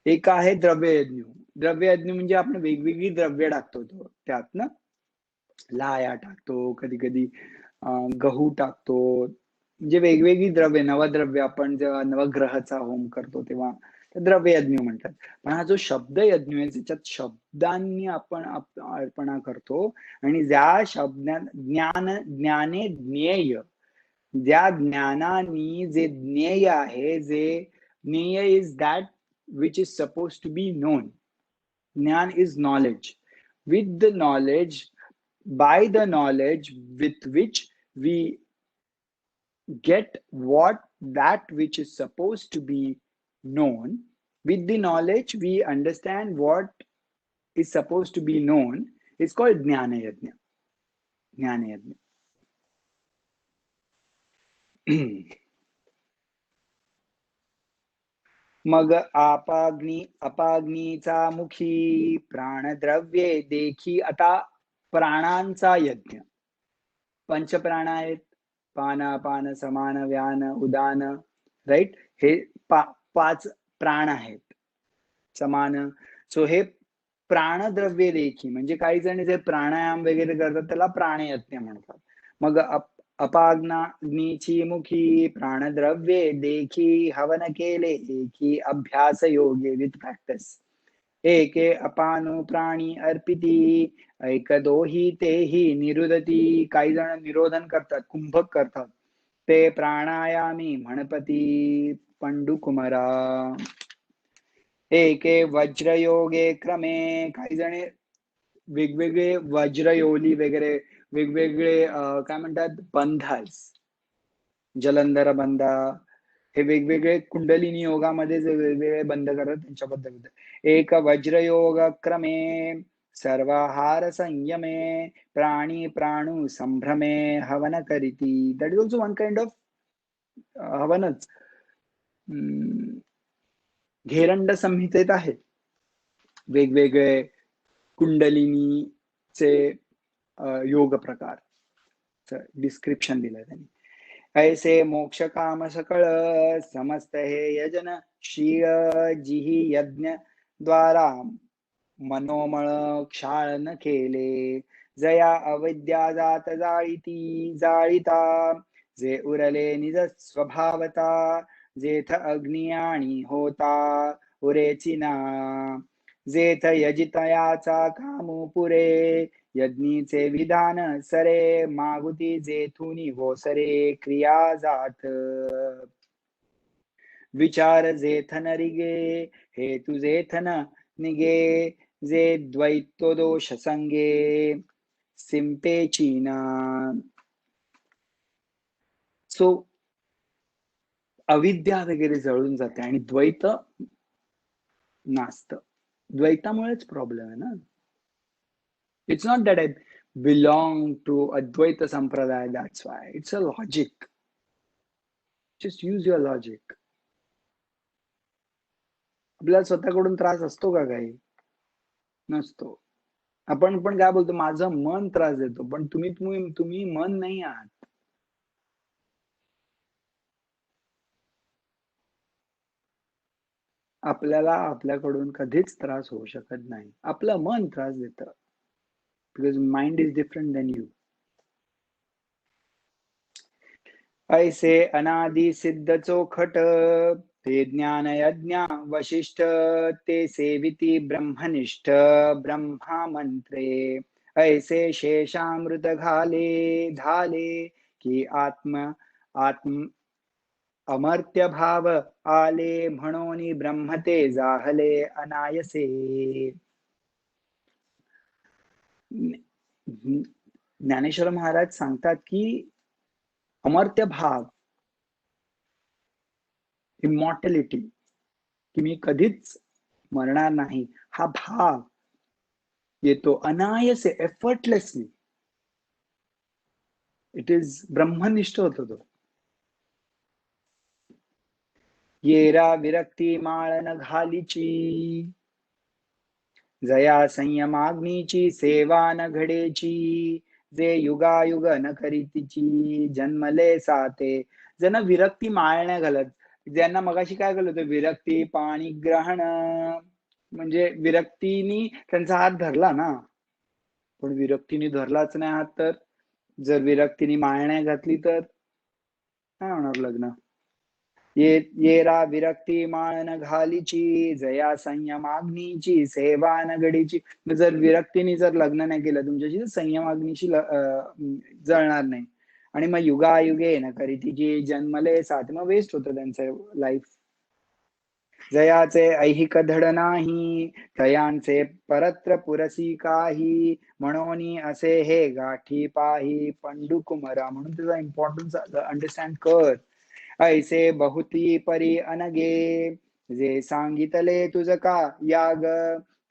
एक आहे द्रव्ययज्ञ. द्रव्ययज्ञ म्हणजे आपण वेगवेगळी द्रव्य टाकतो त्यात ना. लाया टाकतो, कधी कधी गहू टाकतो, म्हणजे वेगवेगळी द्रव्य, नवद्रव्य. आपण जेव्हा नवग्रहाचा होम करतो तेव्हा द्रव्ययज्ञ म्हणतात. पण हा जो शब्द यज्ञ आहे त्याच्यात शब्दांनी आपण अर्पणा करतो. आणि ज्या ज्ञाने ज्ञेय, ज्या ज्ञानानी जे ज्ञेय आहे, जे ज्ञेय is that which is supposed to be known. Jnana is knowledge. With the knowledge, by the knowledge with which we get that which is supposed to be known, with the knowledge we understand what is supposed to be known, is called Jnana Yajna. Jnana Yajna. मग अपाग्नीचा मुखी, प्राणद्रव्ये देखी. आता प्राणांचा यज्ञ. पंचप्राण आहेत. पान अपान समान व्यान उदान, right. हे 5 प्राण आहेत समान. सो हे प्राणद्रव्ये देखी, म्हणजे काही जण जे प्राणायाम वगैरे करतात त्याला प्राणयज्ञ म्हणतात. मग अपाग्नीची मुखी, प्राणद्रव्ये देखी हवन केले, एकी अभ्यास योगे विथ प्रॅक्टिस. एके अपानो प्राणी अर्पिती, ऐक दोही तेही निरुदती. काही जण निरोधन करतात, कुंभक करतात. ते प्राणायामी म्हणपती पंडुकुमारा. एके वज्रयोगे क्रमे, काही जण वेगवेगळे वज्रयोली वगैरे वेगवेगळे काय म्हणतात बंधास, जलंधर बंध, हे वेगवेगळे कुंडलिनी योगामध्ये जे वेगवेगळे बंध करतात त्यांच्याबद्दल. एक वज्रयोग क्रमे सर्वाहार संयमे प्राणी प्राणू संभ्रमे हवन करीती. That is also one kind of हवनच. घेरंड संहितेत आहे वेगवेगळे कुंडलिनीचे योग प्रकार डिस्क्रिप्शन दिलं त्यांनी. ऐसे मोक्ष काम सकळ समस्त हे यजन शीळ जिही यज्ञ द्वारा मनोमळ क्षाळ न केले. जया अविद्या जात जाळीती जाळीता जे उरले निज स्वभावता जेथ अग्नी आणि होता उरेची ना. जेथ यजितयाचा कामू पुरे यज्ञीचे विधान सरे मागुती जेथुनी वोसरे क्रिया जात. विचार जेथन रिगे हे तुझेथन निगे जे द्वैतो दोष संगे सिंपे चीना. सो अविद्या वगैरे जळून जाते आणि द्वैत नास्त. द्वैतामुळेच प्रॉब्लेम आहे ना. It's not that I belong to अद्वैत संप्रदाय, that's why. It's a logic. Just use your logic. आपल्याला स्वतःकडून त्रास असतो का काही? नसतो. आपण पण काय बोलतो, माझं मन त्रास देतो, पण तुम्ही मन नाही आहात. आपल्याला आपल्याकडून कधीच त्रास होऊ शकत नाही. आपलं मन त्रास देतं. Because mind is different than you. ऐसे अनादि सिद्ध चोखट ते ज्ञान यज्ञ वशिष्ठ ते सेविती ब्रह्मनिष्ठ ब्रह्मा मंत्रे. ऐसे शेषामृत घाले झाले की आत्म आत्म अमर्त्य भाव आले म्हणून ब्रह्मते जाहले अनायसे. ज्ञानेश्वर महाराज सांगतात की अमर्त्य भाव, इमॉर्टॅलिटी, की मी कधीच मरणार नाही, हा भाव येतो अनायसे, एफर्टलेसली. इट इज ब्रह्मनिष्ठ होतो तो. येरा विरक्ती माळन घालीची जया संयमाग्नीची सेवा न घडेची जे युगायुग न करीतीची जन्मले साते. ज्यांना विरक्ती माळ नाही घालत, ज्यांना मगाशी काय घालत होतं, विरक्ती पाणी ग्रहण, म्हणजे विरक्तीनी त्यांचा हात धरला ना, पण विरक्तीने धरलाच नाही हात, तर जर विरक्तीने माळ नाही घातली तर काय होणार लग्न. येरा विरक्ती माळ न घालीची जया संयमाग्नीची सेवा न घडीची. जर विरक्तीने जर लग्न नाही केलं तुमच्याशी, तर संयमाग्नीशी जळणार नाही. आणि मग युगायुगे न करीतीची जन्मले सात, मग वेस्ट होतं त्यांचं लाईफ. जयाचे ऐहिक धड नाही तयांचे परत्र पुरसी काही म्हणून असे हे गाठी पाही पंडू कुमरा. म्हणून त्याचा इम्पॉर्टन्स अंडरस्टँड कर. ऐसे बहुती परी अनगे जे सांगितले तुझ का याग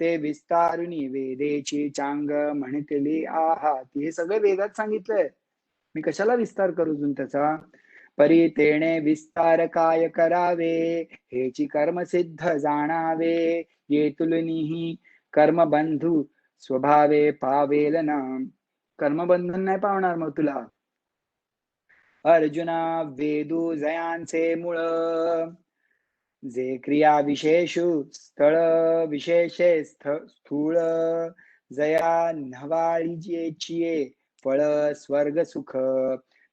ते विस्तारुनी वेदेची चांग म्हणतली आहात. हे सगळे वेदात सांगितलंय, मी कशाला विस्तार करू अजून त्याचा. परी तेणे विस्तार काय करावे हेची कर्मसिद्ध जाणावे. येतुलनीही कर्मबंधू स्वभावे पावेल ना. कर्मबंधन नाही पावणार मग तुला. अर्जुना वेदू जयांचे मूळ जे क्रिया विशेषु स्थळ विशेषे स्थूळ जया नवाळीचे फळ स्वर्ग सुख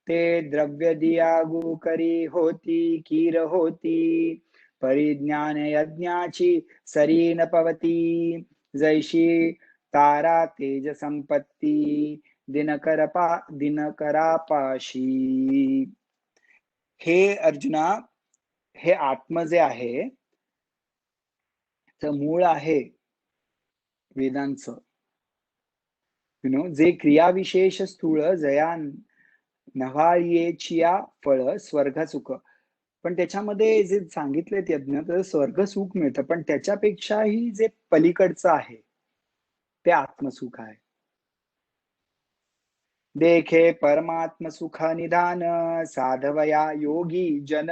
ते द्रव्य दियागू करी होती कीर होती परिज्ञान यज्ञाची सरी न पवती जैशी तारा तेज संपत्ती दिनकरापाशी. हे अर्जुना, हे आत्म जे आहे तर मूळ आहे वेदांचं. जे क्रियाविशेष स्थूळ जया नव्हाळ्येचिया फळ स्वर्ग सुख. पण त्याच्यामध्ये जे सांगितले यज्ञ तर स्वर्ग सुख मिळतं, पण त्याच्यापेक्षाही जे पलीकडचं आहे ते आत्मसुख आहे. देखे परमात्म सुख निधान साधवया योगी जन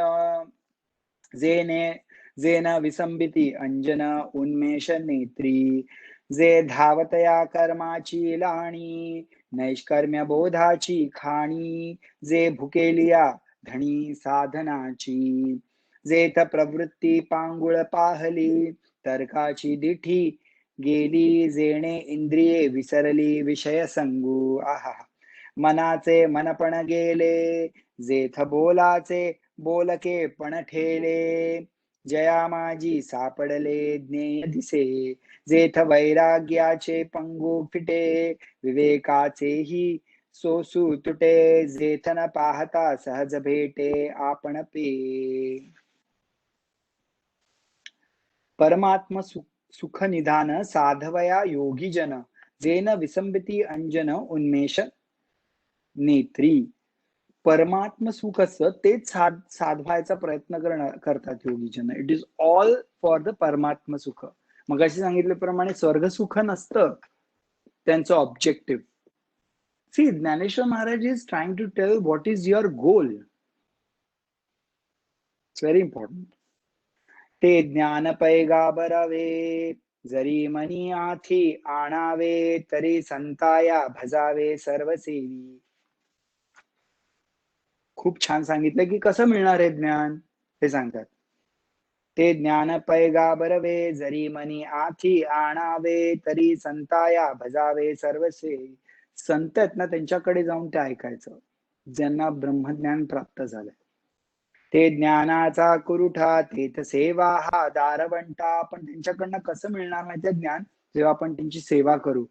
जेने जेन विसंबिती अंजन उन्मेष नेत्री जे धावतया कर्माची लाणी नैष्कर्म्य बोधाची खाणी जे भुकेलिया धनी साधनाची जेथ प्रवृत्ती पांगुळ पाहली तर्काची दिठी गेली जेणे इंद्रिये विसरली विषय संगू. आहा, मनाचे मनपण गेले जेथ बोलाचे बोलके पण ठेले जया माझी सापडले ज्ञेय दिसे जेथ वैराग्याचे पंगू फिटे विवेकाचेही सोसू तुटे जेथ न पाहता सहज भेटे आपण पे. परमात्म सुख निधान साधवया योगी जन जेन विसंबिती अंजन उन्मेष नेत्री. परमात्म सुख असतं तेच साधवायचा प्रयत्न करतात योगी जन. It is all for the परमात्म सुख. मग अशी सांगितल्याप्रमाणे स्वर्ग सुख नसतं त्यांचं objective. See, Dnyaneshwar Maharaj is trying to tell what is your goal. It's very important. ते ज्ञान पैगाबरावे जरी मनी आथी आणावे तरी संताया भजावे सर्वसेवी. खूप छान सांगितलं की कसं मिळणार आहे ज्ञान हे सांगतात. ते ज्ञान पैगाबरवे जरी मनी आथी आणावे तरी संताया भजावे सर्वसे. संत आहेत ना त्यांच्याकडे जाऊन ते ऐकायचं ज्यांना ब्रह्मज्ञान प्राप्त झालंय. ते ज्ञानाचा कुरुठा तेथ सेवा हा दारवंटा. पण त्यांच्याकडनं कसं मिळणार माहितीये ज्ञान? जेव्हा आपण त्यांची सेवा करू.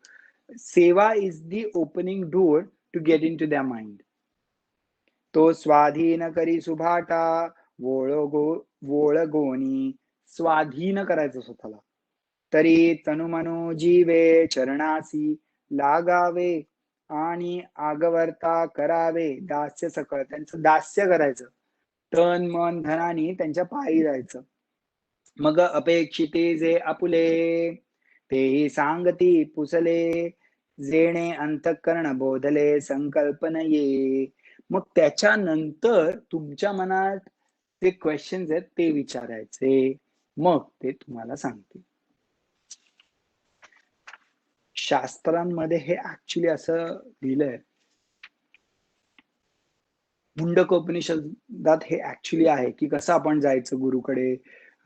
सेवा is the opening door to get into their mind. तो स्वाधीन करी सुभाटा वोळगोनी. स्वाधीन करायचं स्वतःला. तरी तनुमनो जीवे चरणासी लागावे आणि आगवर्ता करावे दास्य सकळ. त्यांचं दास्य करायचं. तन मन धनानी त्यांच्या पायी जायचं. मग अपेक्षिते जे आपुले तेही सांगती पुसले जेणे अंतःकरण बोधले संकल्पन ये. मग त्याच्यानंतर तुमच्या मनात जे क्वेश्चन्स आहेत ते विचारायचे, मग ते तुम्हाला सांगतील. शास्त्रांमध्ये हे ऍक्च्युली असं लिहिलंय. मुंडकोपनिषदात हे ऍक्च्युली आहे की कसं आपण जायचं गुरुकडे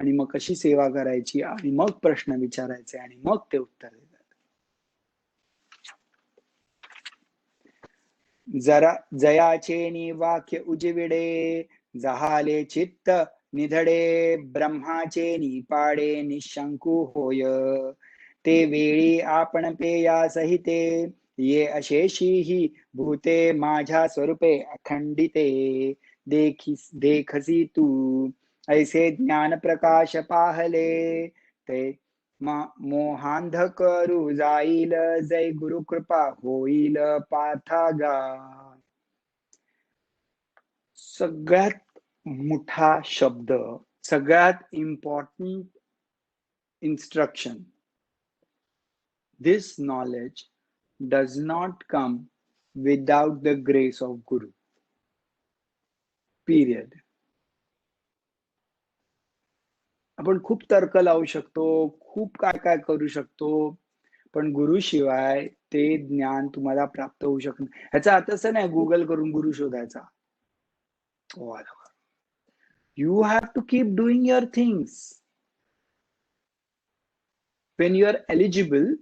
आणि मग कशी सेवा करायची आणि मग प्रश्न विचारायचे आणि मग ते उत्तर देतात. जरा जयाचे नि वाक्य उजविडे जहाले चित्त निधडे ब्रह्माचे निपाडे निशंकू होय. ते वेळी आपण पेया सहिते ये अशेषी भूते माझ्या स्वरूपे अखंडिते देखसी तू ऐसे ज्ञान प्रकाश पाहले ते मोहांध करू जाईल जय गुरु कृपा होईल पाठागा. सगळ्यात मोठा शब्द, सगळ्यात important instruction. This knowledge does not come without the grace of Guru. Period. आपण खूप तर्क लावू शकतो, खूप काय काय करू शकतो, पण गुरु शिवाय ते ज्ञान तुम्हाला प्राप्त होऊ शकत नाही. ह्याचा अर्थ असं नाही गुगल करून गुरु शोधायचा. You have to keep doing your things. When you are eligible,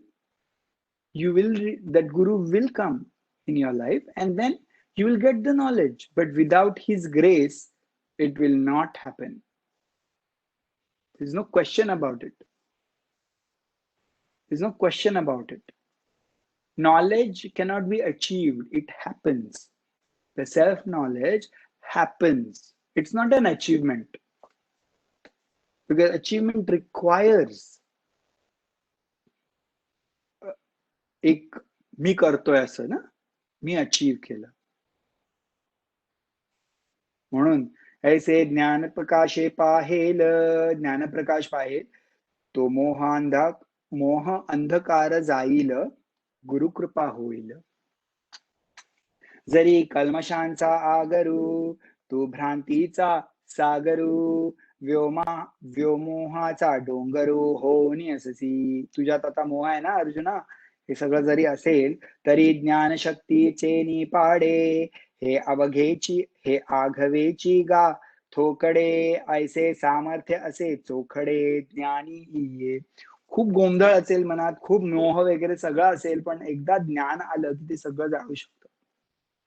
that guru will come in your life and then you will get the knowledge. But without his grace, it will not happen. There's no question about it. There's no question about it. Knowledge cannot be achieved. It happens. The self-knowledge happens. It's not an achievement. Because achievement requires एक मी करतोय असं ना, मी achieve केलं. म्हणून ऐसे ज्ञान प्रकाशे पाहेल, ज्ञानप्रकाश पाहेल तो मोह अंधकार जाईल, गुरुकृपा होईल. जरी कल्मशांचा आगरू, तू भ्रांतीचा सागरू, व्योमोहाचा डोंगरू होनी अससी. तुझ्यात आता मोह आहे ना अर्जुना, हे सगळं जरी असेल तरी ज्ञानशक्तीचे निपाडे, हे आघवेची गा थोकडे, ऐसे सामर्थ्य असे चोखडे ज्ञानी ये. खूप गोंधळ असेल मनात, खूप मोह वगैरे सगळं असेल, पण एकदा ज्ञान आलं की ते सगळं जाऊ शकतं.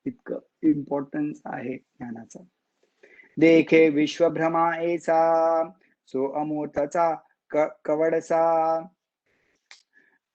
इतकं इम्पॉर्टन्स आहे ज्ञानाचा. देखे विश्वभ्रमा ऐसा, सो अमूर्तचा कवडसा,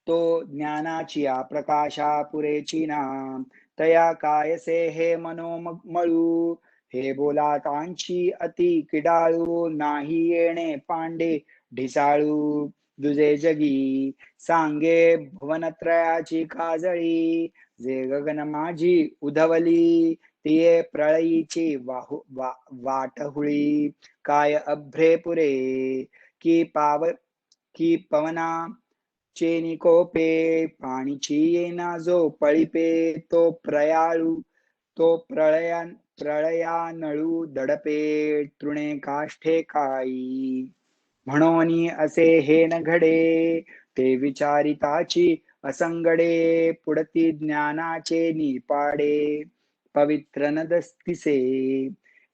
तो ज्ञानाची प्रकाशा पुरेची ना, तया कायसे हे मनोमळू, हे बोलातांची अति किडाळू, नाही येणे पांडे ढिसाळू, दुजे जगी सांगे भुवनत्रयाची काजळी, जे गगन माझी उधवली, तिये प्रळयीची वाटहुळी, काय अभ्रे पुरे की की पवना चेनी कोपे, पाणीची येना जो पळिपे, तो प्रळयानळू दडपे, तृणे काष्ठे काई. म्हणून असे हे न घडे, ते विचारिताची असंगडे, पुढती ज्ञानाचे निपाडे, पवित्र न दस्तिसे.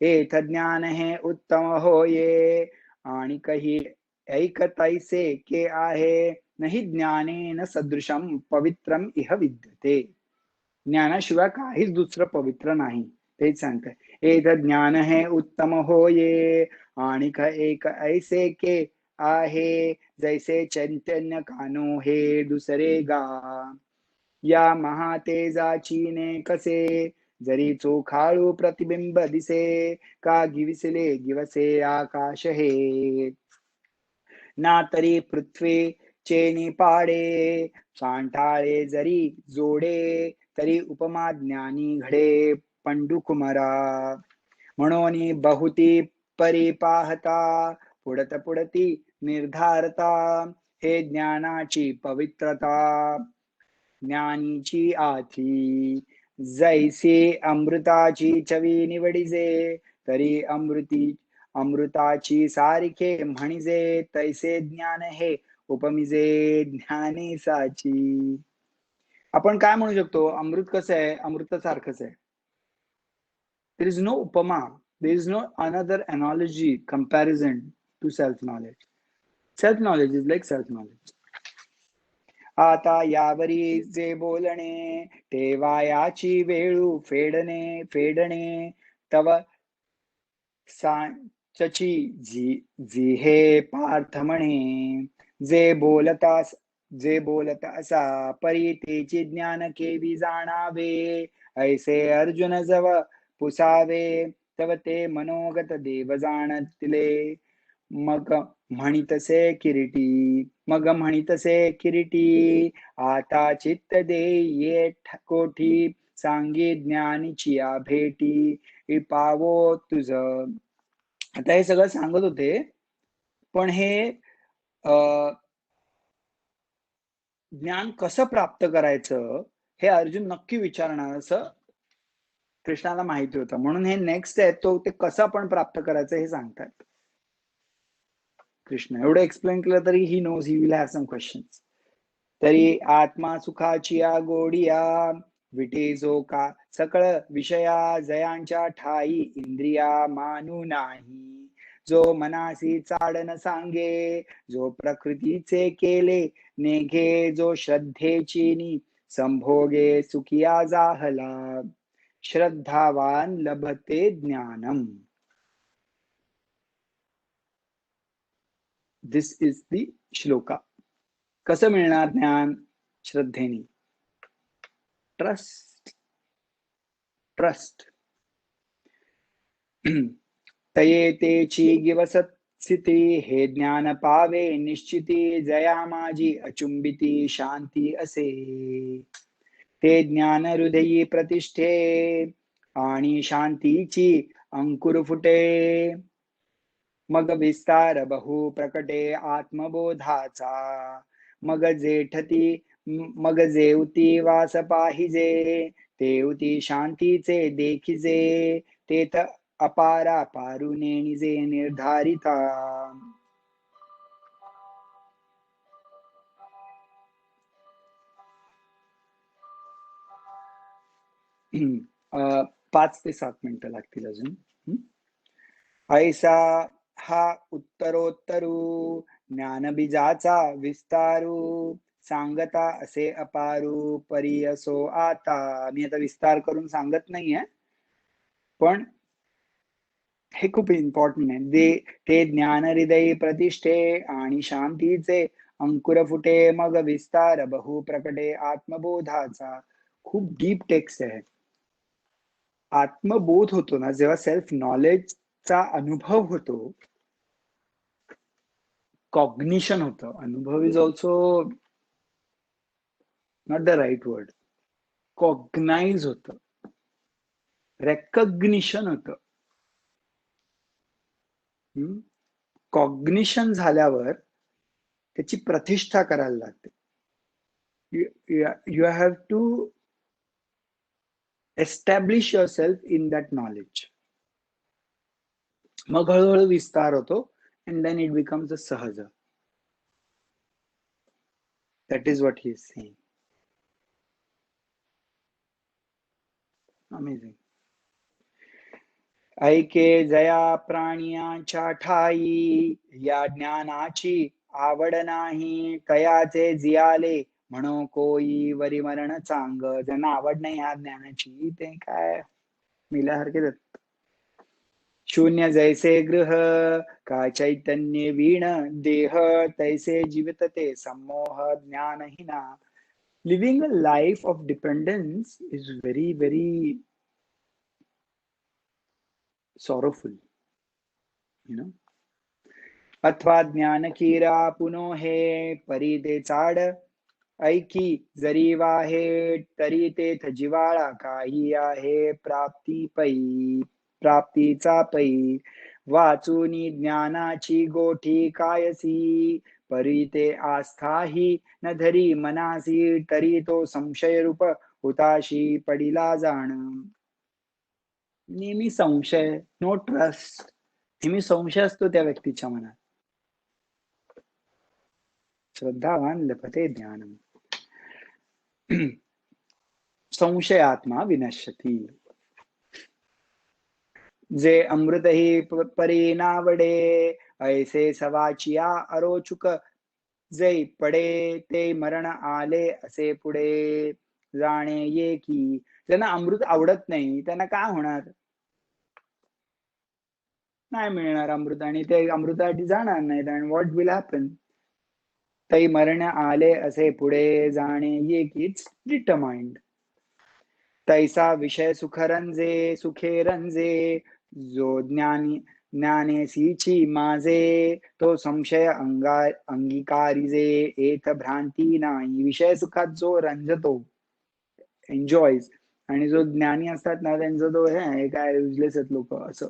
एथ ज्ञान हे उत्तम होये, आणि कही ऐक तैसे के आहे, नाही ज्ञानेन सदृशम पवित्रम इह विद्यते. ज्ञानाशिवाय काहीच दुसरं पवित्र नाही, तेच सांगतंय. एत ज्ञान हे उत्तम होये, आणि एक ऐसे के आहे, जैसे चैतन्य कानो हे दुसरे गा. या महातेजाची ने कसे, जरी चोखाळू प्रतिबिंब दिसे, का गिवसे आकाश हे, ना तरी पृथ्वी चेनी पाडे, सांठाळे जरी जोडे, तरी उपमा ज्ञानी घडे पंडुकुमारा. म्हणून बहुती परी पाहता, पुढती निर्धारता, हे ज्ञानाची पवित्रता ज्ञानीची आथी. जैसी अमृताची चवी निवडिजे, तरी अमृताची सारिखे म्हणिजे, तैसे ज्ञान हे उपमिजे ज्ञानी साची. आपण काय म्हणू शकतो, अमृत कसं आहे, अमृतासारखंच आहे. देयर इज नो उपमा, there is no another analogy comparison to self knowledge. Self knowledge is like self knowledge. आता यावरी जे बोलणे, तेवायाची वेळू फेडणे, तव सांचची जी हे पार्थ म्हणे, जे बोलत असा परी तेची ज्ञान केवी जाणावे, ऐसे अर्जुन जव पुसावे, तव ते मनोगत देव जाणतिले. मग म्हणितसे किरीटी, आता चित्त दे ये कोठी, सांगी ज्ञानीची भेटी, पावो तुझ. आता हे सगळं सांगत होते, पण हे ज्ञान कसं प्राप्त करायचं हे अर्जुन नक्की विचारणार असं कृष्णाला माहिती होतं. म्हणून हे नेक्स्ट आहे, तो ते कसं आपण प्राप्त करायचं हे सांगतात कृष्ण. एवढं एक्सप्लेन केलं तरी he knows he will have some questions. तरी आत्मा सुखाची गोडिया, विटे जो का सकळ विषया, जयांच्या ठाई इंद्रिया मानू नाही, जो मनासी चाडन सांगे, जो प्रकृतीचे केले नेघे, जो श्रद्धेची संभोगे सुखिया जाहला, श्रद्धावान लभते ज्ञानम. दिस इज द श्लोका. कसं मिळणार ज्ञान? श्रद्धेने. ट्रस्ट. तये तेची गिवसत स्थिती, हे ज्ञान पावे निश्चिती, जया माझी अचुंबिती शांती असे. ते ज्ञान हृदयी प्रतिष्ठे आणि शांतीची अंकुर फुटे मग विस्तार बहु प्रकटे आत्मबोधाचा मग जेठती मग जेवती वास पाहिजे तेवती शांतीचे देखिजे तेथ अपारा पारुने निजे निर्धारिता अ, 5 ते 7 मिनिटं लागतील अजून. ऐसा हा उत्तरोत्तरू ज्ञानबीजाचा विस्तारू सांगता असे अपारू परी असो आता. मी आता विस्तार करून सांगत नाहीये, पण हे खूप इम्पॉर्टंट आहे. ते ज्ञान हृदयी प्रतिष्ठे आणि शांतीचे अंकुर फुटे मग विस्तार बहु प्रकटे आत्मबोधाचा. खूप डीप टेक्स्ट आहे. आत्मबोध होतो ना जेव्हा सेल्फ नॉलेजचा अनुभव होतो, कॉग्निशन होतं. अनुभव इज ऑल्सो नॉट द राइट वर्ड. कॉग्नाइज होतं, रेकग्निशन होतं. कॉग्निशन झाल्यावर त्याची प्रतिष्ठा करायला लागते. You have to establish yourself in that knowledge. मग हळूहळू विस्तार होतो and then it becomes a सहज. That is what he is saying. Amazing. ऐके जया प्राणियांच्या ठाई या ज्ञानाची आवड नाही तयाचे जियाले म्हणो कोई वरी मरण चांग. ज्यांना आवड नाही या ज्ञानाची ते काय मिल्यासारखे देत. शून्य जैसे गृह का चैतन्य वीण देह तैसे जीवित ते सम्मोह ज्ञानहीना. Living a life of dependence is very very sorrowful, you know. अथवा ज्ञान किरा पुनो हे परी ते चाड ऐकी जरी वाहे तरी तेथ जिवाळा काही आहे प्राप्तीचा पै वाचूनी ज्ञानाची गोठी कायसी परी ते आस्थाही न धरी मनासी तरी तो संशय रूप हुताशी पडिला जाण. नेहमी संशय, नो ट्रस्ट. नेहमी संशय असतो त्या व्यक्तीच्या मनात. श्रद्धावान लभते ज्ञानम. संशयात्मा विनश्यती. जे अमृतही परी नावडे ऐसे सवाचिया अरोचुक जे पडे ते मरण आले असे पुढे जाणे ये की. ज्यांना अमृत आवडत नाही त्यांना काय होणार? नाही मिळणार अमृत आणि ते अमृतासाठी जाणार नाहीत. And what will happen? तै मरण आले असे पुढे जाणे ये कीच डिटरमाइंड. तैसा विषय सुखे रंजे जो ज्ञानेसीची माझे तो संशय अंगीकारिजे एथ भ्रांती नाही. विषय सुखात जो रंजतो, एन्जॉयज, आणि जो ज्ञानी असतात ना त्यांचा तो हे काय युजलेस आहेत लोक असं.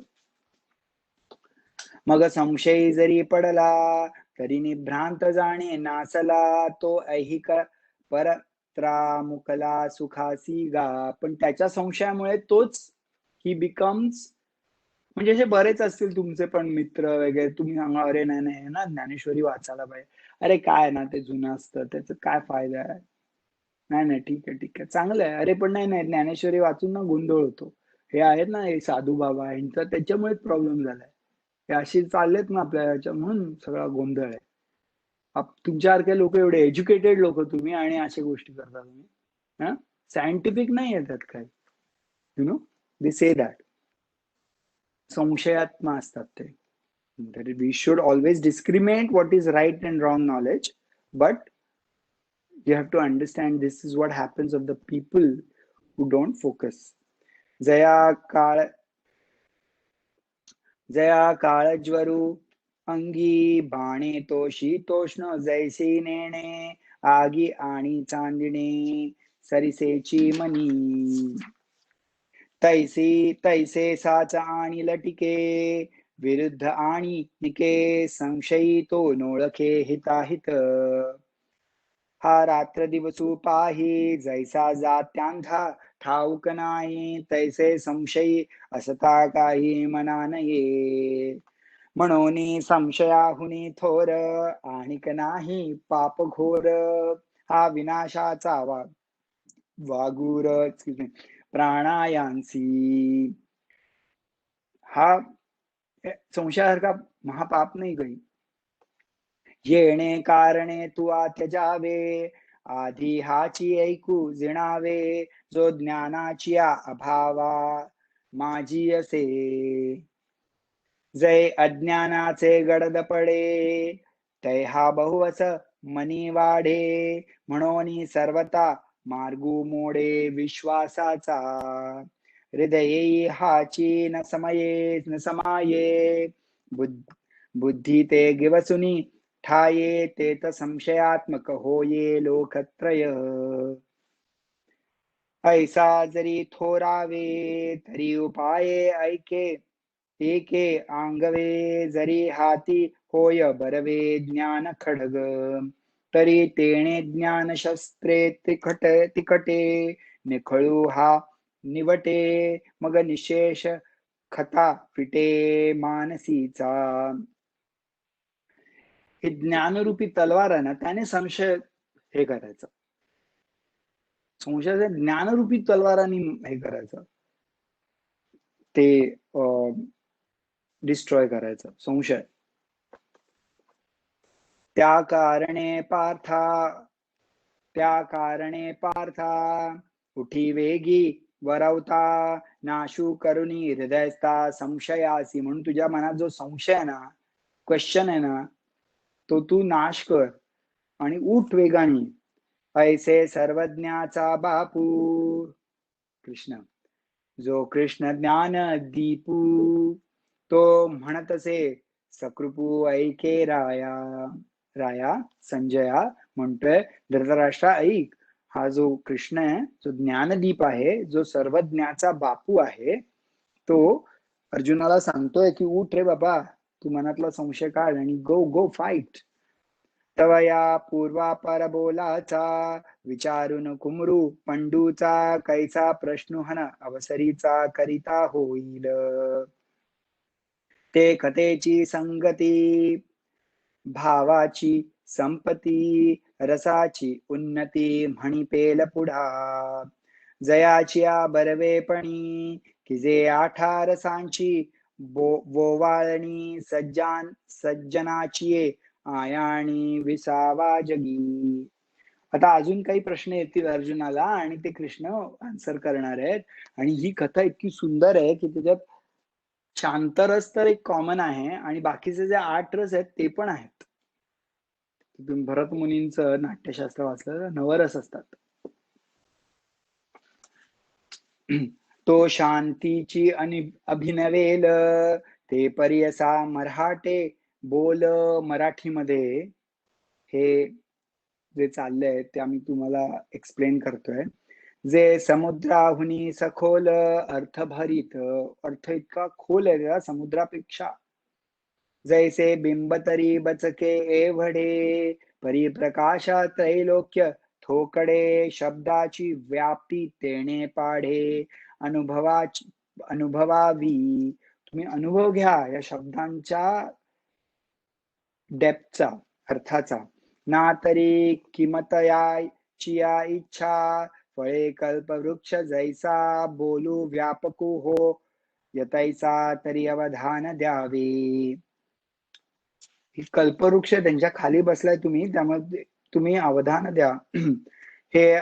मग संशय जरी पडला तरी निभ्रांत जाणे नासला तो ऐहिक परत्रामुकला सुखासी गा. पण त्याच्या संशयामुळे तोच ही बिकम्स. म्हणजे असे बरेच असतील तुमचे पण मित्र वगैरे, तुम्ही सांगा अरे नाही नाही ना ज्ञानेश्वरी वाचायला पाहिजे. अरे काय ना ते जुनं असतं त्याचा काय फायदा आहे. नाही नाही ठीक आहे ठीक आहे चांगलं आहे. अरे पण नाही नाही ज्ञानेश्वरी वाचून ना गोंधळ होतो. हे आहेत ना हे साधू बाबा यांचा त्याच्यामुळेच प्रॉब्लेम झालाय. हे अशी चाललेत ना आपल्या ह्याच्या म्हणून सगळा गोंधळ आहे. तुमच्यासारखे लोक एवढे एज्युकेटेड लोक तुम्ही आणि अशा गोष्टी करता तुम्ही. हा सायंटिफिक नाही आहे त्यात काय. You know they say that. संशयात्मा असतात ते. We should always discriminate what is right and wrong knowledge, but you have to understand this is what happens of the people who don't focus. जया काळज्वरू अंगी बाणे तो शीतोष्ण जैसी नेणे आगी आणि चांदणे सरिसेची मनी. तैसे साच आणि लटिके विरुद्ध आणि निके संशयी तो नोळखे हिताहित. हा रात्र दिवसू पाही जैसा जात्यांधा ठाऊक नाही तैसे संशयी असता काही मना नये. म्हणून संशयाहुनी थोर आणिक नाही पाप घोर. हा विनाशाचा वागूर प्राणायांसी. हा संशयासारखा महापाप नाही काही. येणे कारणे तू त्यजावे आधी हाची ऐकू जिणावे. जो ज्ञानाची अभावा माझी असे. जय अज्ञानाचे गडद पडे तै हा बहुवस मनी वाढे. म्हणून सर्वता मार्गू मोडे विश्वासाचा. हृदये हाची न समाये बुद्धी ते गिवसुनी ठाये. तेत संशयात्मक होये लोकत्रय. ऐसा जरी थोरावे तरी उपाये ऐके एके आंगवे. जरी हाती होय बरवे ज्ञान खडग तरी तेणे ज्ञान शस्त्रे तिकटे. निखळू हा निवटे मग निशेष खता फिटे मानसीचा. हे ज्ञानरूपी तलवार आहे ना त्याने संशय हे करायचं. संशयाच्या ज्ञानरूपी तलवाराने हे करायचं ते डिस्ट्रॉय करायचं संशय. त्या कारणे पार्था उठी वेगी वरवता. नाशू करुणी हृदयस्था संशयासी. म्हणून तुझ्या मनात जो संशय आहे ना क्वेश्चन आहे ना तो तू नाश कर आणि उठ वेगाने. ऐसे सर्वज्ञाचा बापू कृष्ण जो कृष्ण ज्ञान दीपू. तो म्हणतसे सकृपू ऐके राया संजया म्हणतोय धृतराष्ट्रा ऐक. हा जो कृष्ण आहे जो ज्ञानदीप आहे जो सर्वज्ञाचा बापू आहे तो अर्जुनाला सांगतोय की उठ रे बाबा तू मनातला संशय काढ आणि गो फाईट. तवया पूर्वा परबोलाचा विचारून कुमरू पंडूचा. कैसा प्रश्नुहन अवसरीचा करिता होईल. ते कथेची संगती भावाची संपत्ती रसाची उन्नती म्हणी पेल पुढा. जयाची बरवेपणी कि जे आठा रसांची बोवाळणी सज्जनाची आयाणी विसावा जगी. आता अजून काही प्रश्न येतील अर्जुनाला आणि ते कृष्ण आन्सर करणार आहेत. आणि ही कथा इतकी सुंदर आहे की त्याच्यात शांतरस तर एक कॉमन आहे आणि बाकीचे जे 8 रस आहेत ते पण आहेत. तुम्ही भरत मुनींचं नाट्यशास्त्र वाचलं नवरस असतात. तो शांतीची अभिनवेल ते परियसा मराठे बोल. मराठीमध्ये हे जे चाललंय ते आम्ही तुम्हाला एक्सप्लेन करतोय. जे समुद्राहुनी सखोल अर्थभरित. अर्थ इतका खोल आहे त्या समुद्रापेक्षा. जैसे बिंब तरी बचके एवढे परिप्रकाशा त्रैलोक्य थोकडे. शब्दाची व्याप्ती तेणे पाढे अनुभवावी. तुम्ही अनुभव घ्या या शब्दांच्या डेप्थचा अर्थाचा. ना तरी किमतयाची इच्छा फळे कल्पवृक्ष जैसा बोलू व्यापकू हो यतैसा तरी अवधान द्यावे. कल्पवृक्ष त्यांच्या खाली बसलाय तुम्ही त्यामध्ये तुम्ही अवधान द्या. हे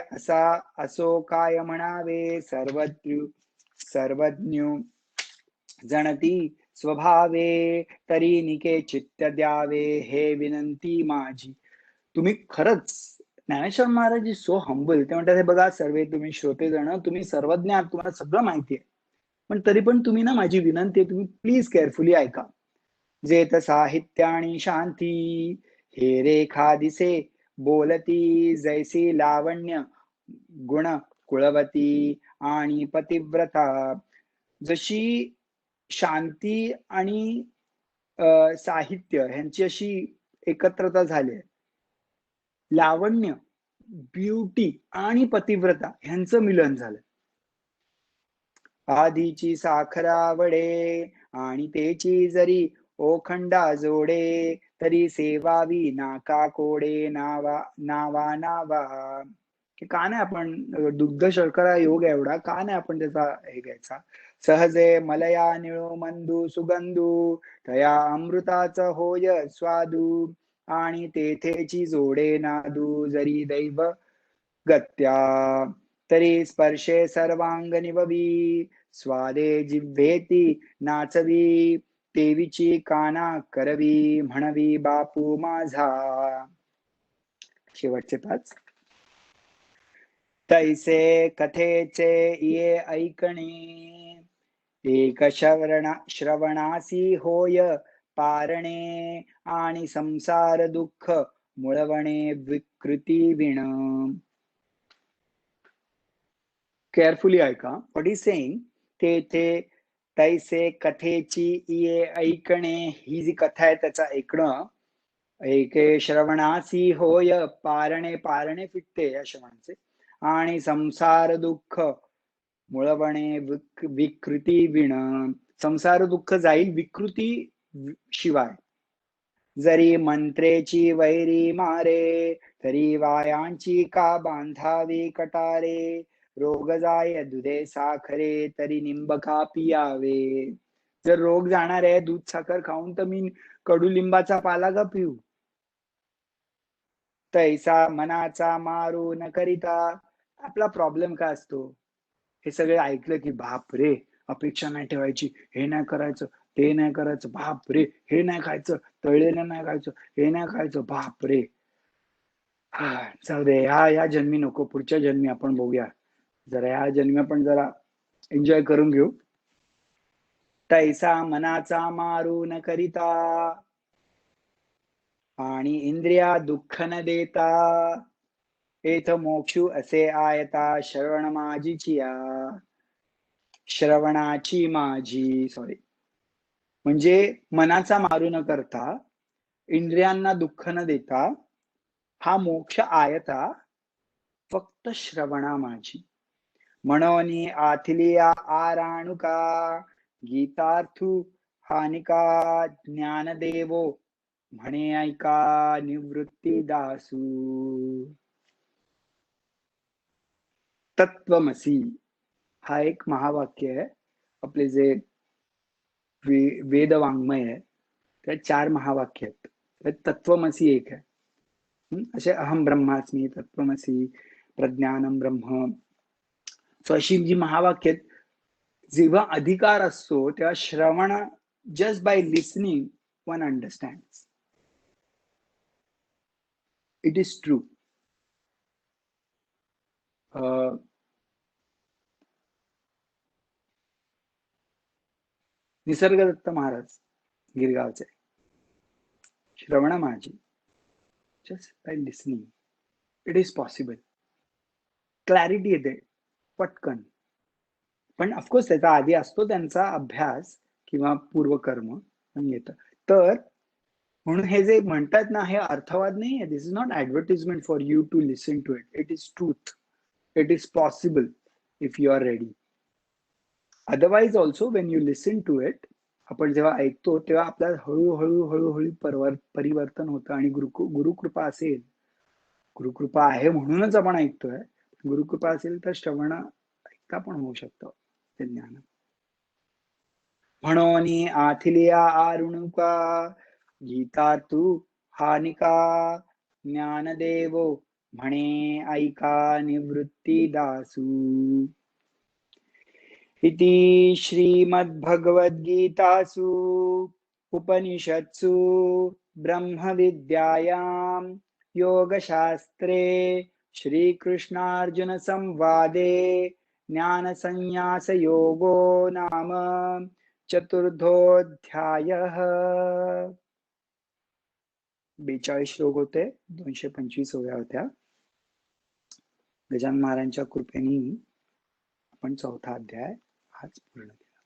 असो काय म्हणावे सर्वज्ञ जणती स्वभावे तरी निके चित्त द्यावे हे विनंती माझी. तुम्ही खरंच Dnyaneshwar Maharaj is so humble. ते म्हणतात हे बघा सर्वे तुम्ही श्रोते जण तुम्ही सर्वज्ञ आहात तुम्हाला सगळं माहिती आहे पण तरी पण तुम्ही ना माझी विनंती आहे तुम्ही प्लीज केअरफुली ऐका. जेत साहित्य आणि शांती हे रेखा दिसे बोलती जैसी लावण्य गुण कुळवती आणि पतिव्रता. जशी शांती आणि साहित्य ह्यांची अशी एकत्रता झाली आहे, लावण्य, ब्युटी आणि पतिव्रता ह्यांचं मिलन झालं. आधीची साखरावडे आणि तेची जरी ओखंडा जोडे, तरी सेवावी नाका कोडे नावा नावा नावा. की का नाही आपण दुग्ध शर्करा योग एवढा का नाही आपण त्याचा हे घ्यायचा. सहजे मलया निळो मंदू सुगंधू, तया अमृताच होय स्वादू, आणि तेथेची जोडे नादू जरी दैव गत्या, तरी स्पर्शे सर्वांग निववी, स्वादे जिव्हेती नाचवी, देवीची काना करवी म्हणवी बापू माझा. शेवटचे 5. तैसे कथेचे ये ऐकणे, एक श्रवणासी होय पारणे, आणि संसार दुःख मुळवणे विकृती विण. केअरफुली ऐका व्हॉट इज सेइंग. ते तैसे कथेची ये ऐकणे, ही जी कथा आहे त्याचा ऐकणं. एके श्रवणासी होय पारणे, पारणे फिटते या श्रवणाचे, आणि संसार दुःख मुळवणे विकृती विण. संसार दुःख जाईल विकृती शिवाय. जरी मंत्रेची वैरी मारे, तरी वायांची का बांधावी कटारे, रोग जाय दुधे साखरे, तरी निंबका पियावे. जर रोग जाणार आहे दूध साखर खाऊन, तर मी कडुलिंबाचा पाला का पिऊ. तैसा मनाचा मारू न करिता. आपला प्रॉब्लेम काय असतो, हे सगळे ऐकलं की बाप रे, अपेक्षा नाही ठेवायची, हे नाही करायचं, ते नाही करायचं, बाप रे, हे नाही खायचं, तळलेलं नाही खायचं, हे नाही खायचं, बाप रे. जाऊ दे, ह्या जन्मी नको, पुढच्या जन्मी आपण बघूया. जरा ह्या जन्मी आपण जरा एन्जॉय करून घेऊ. तैसा मनाचा मारू न करिता, आणि इंद्रिया दुःख न देता, एथ मोक्षू असे आयता श्रवण माझीचिया. श्रवणाची माझी, सॉरी, म्हणजे मनाचा मारू न करता, इंद्रियांना दुःख न देता, हा मोक्ष आयता फक्त श्रवणा माझी. म्हणून आथिलिया आराणुका, गीतार्थू हानिका ज्ञानदेवो, म्हणे ऐका निवृत्ती दासू. तत्वमसी हा एक महावाक्य आहे. आपले जे वेद वाङ्मय आहे त्यात 4 महावाक्य आहेत. त्यात तत्वमसी एक आहे. असे अहम ब्रह्मास्मी, तत्वमसी, प्रज्ञानम ब्रह्म. सो अशी जी महावाक्य आहेत, जेव्हा अधिकार असतो तेव्हा श्रवण, just by listening one understands. It is true. Nisargadatta Maharaj गिरगावचे, श्रवण माझी, just by listening it is possible. Clarity येते पटकन. पण ऑफकोर्स त्याचा आधी असतो त्यांचा अभ्यास किंवा पूर्वकर्म पण येतं. तर म्हणून हे जे म्हणतात ना, हे अर्थवाद नाही आहे. This is not advertisement for you to listen to it. It is truth. It is possible if you are ready. Otherwise also when you listen to it, आपण जेव्हा ऐकतो तेव्हा आपल्याला हळूहळू हळूहळू परिवर्तन होतं. आणि गुरुकृपा असेल, गुरुकृपा आहे म्हणूनच आपण ऐकतोय. गुरुकृपा असेल तर श्रवण ऐकता पण होऊ शकतं ते ज्ञान. म्हणून आथिलिया आरुणुका, गीतार्थू हानिका ज्ञानदेवो, म्हणे ऐका निवृत्ती दासू. इति श्रीमद्भगवद्गीतासु उपनिषत्सु ब्रह्मविद्यायां योगशास्त्रे श्रीकृष्णार्जुन संवादे ज्ञानसंन्यासयोगो नाम 4थोऽध्यायः. 42 श्लोक होते, 225 ओव्या होत्या. गजानन महाराजांच्या कृपेने आपण 4था अध्याय आज पूर्ण केला.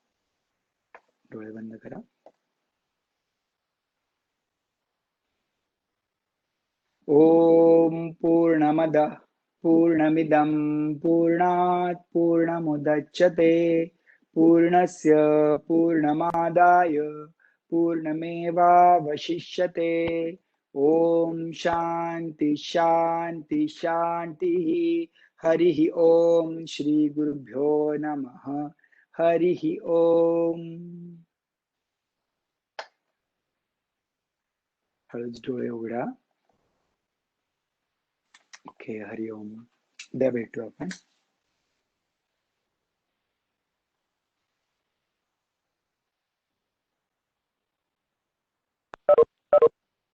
डोळे बंद करा. ओम पूर्णमद पूर्णमिदं पूर्णात् पूर्णमुदच्यते पूर्णस्य पूर्णमादाय पूर्णमेवावशिष्यते. ओम शांति शांति शांति. हरि ओम. श्री गुरुभ्यो नमः. हरि ओम. हळूच डोळे उघडा. ओके. हरि ओम. उद्या भेटू आपण.